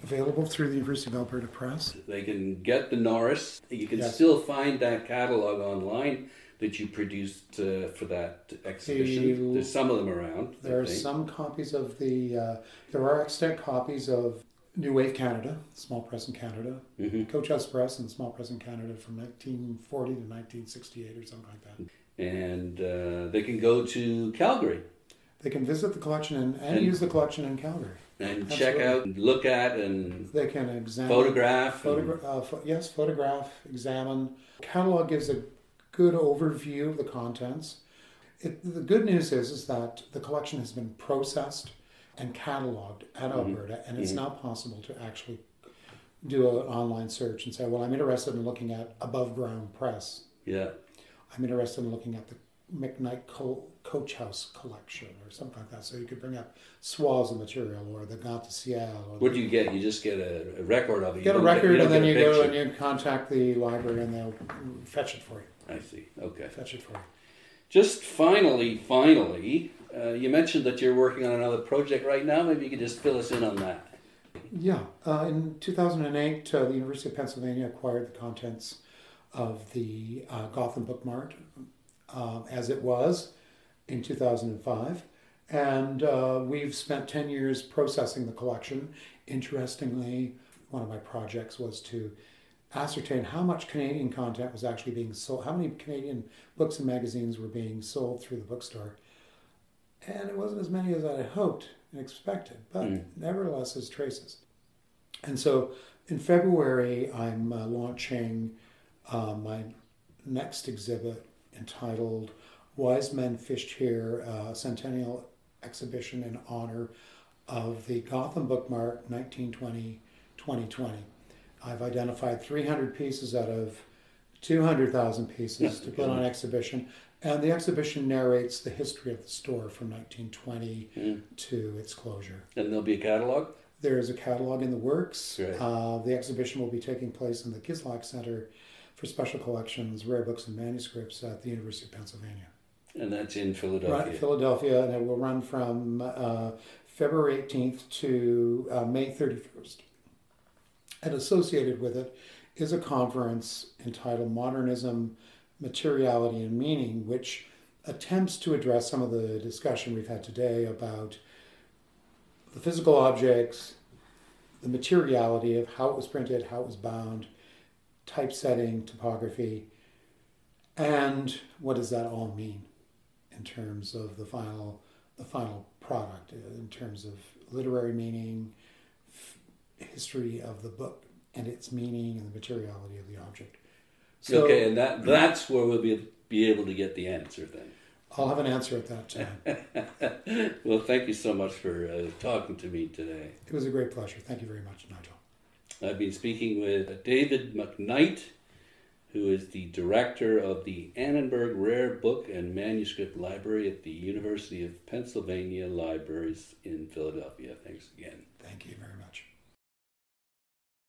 Available through the University of Alberta Press. They can get the Norris. You can Yes. still find that catalog online that you produced for that exhibition. There's some of them around. There are some copies of there are extant copies of New Wave Canada, small press in Canada, Coach House Press and small press in Canada from 1940 to 1968 or something like that. And they can go to Calgary. They can visit the collection and use the collection in Calgary. And Absolutely. check out, look at, and they can examine, photograph. Photograph, examine. Catalog gives a good overview of the contents. The good news is that the collection has been processed and cataloged at Alberta, and it's now possible to actually do an online search and say, well, I'm interested in looking at above ground press. Yeah. I'm interested in looking at the McKnight Coach House collection or something like that. So you could bring up swaths of material or the Gant de Ciel. What do you get? You just get a record of it. Get a record and then you go and you contact the library and they'll fetch it for you. I see. Okay. Fetch it for you. Just finally, you mentioned that you're working on another project right now. Maybe you could just fill us in on that. Yeah. In 2008, the University of Pennsylvania acquired the contents of the Gotham Book Mart as it was in 2005. And we've spent 10 years processing the collection. Interestingly, one of my projects was to ascertain how much Canadian content was actually being sold, how many Canadian books and magazines were being sold through the bookstore. And it wasn't as many as I had hoped and expected, but nevertheless, there's traces. And so in February, I'm launching my next exhibit entitled Wise Men Fished Here, Centennial Exhibition in honor of the Gotham Book Mart 1920-2020. I've identified 300 pieces out of 200,000 pieces to put on exhibition. And the exhibition narrates the history of the store from 1920 to its closure. And there'll be a catalog? There is a catalog in the works. Right. The exhibition will be taking place in the Schoenberg Center for Special Collections, Rare Books and Manuscripts at the University of Pennsylvania. And that's in Philadelphia? Right, Philadelphia, and it will run from February 18th to May 31st. And associated with it is a conference entitled Modernism, Materiality and Meaning, which attempts to address some of the discussion we've had today about the physical objects, the materiality of how it was printed, how it was bound, typesetting, typography, and what does that all mean in terms of the final product, in terms of literary meaning, history of the book and its meaning and the materiality of the object. So, okay, and that's where we'll be able to get the answer then. I'll have an answer at that time. Well, thank you so much for talking to me today. It was a great pleasure. Thank you very much, Nigel. I've been speaking with David McKnight, who is the director of the Annenberg Rare Book and Manuscript Library at the University of Pennsylvania Libraries in Philadelphia. Thanks again. Thank you very much.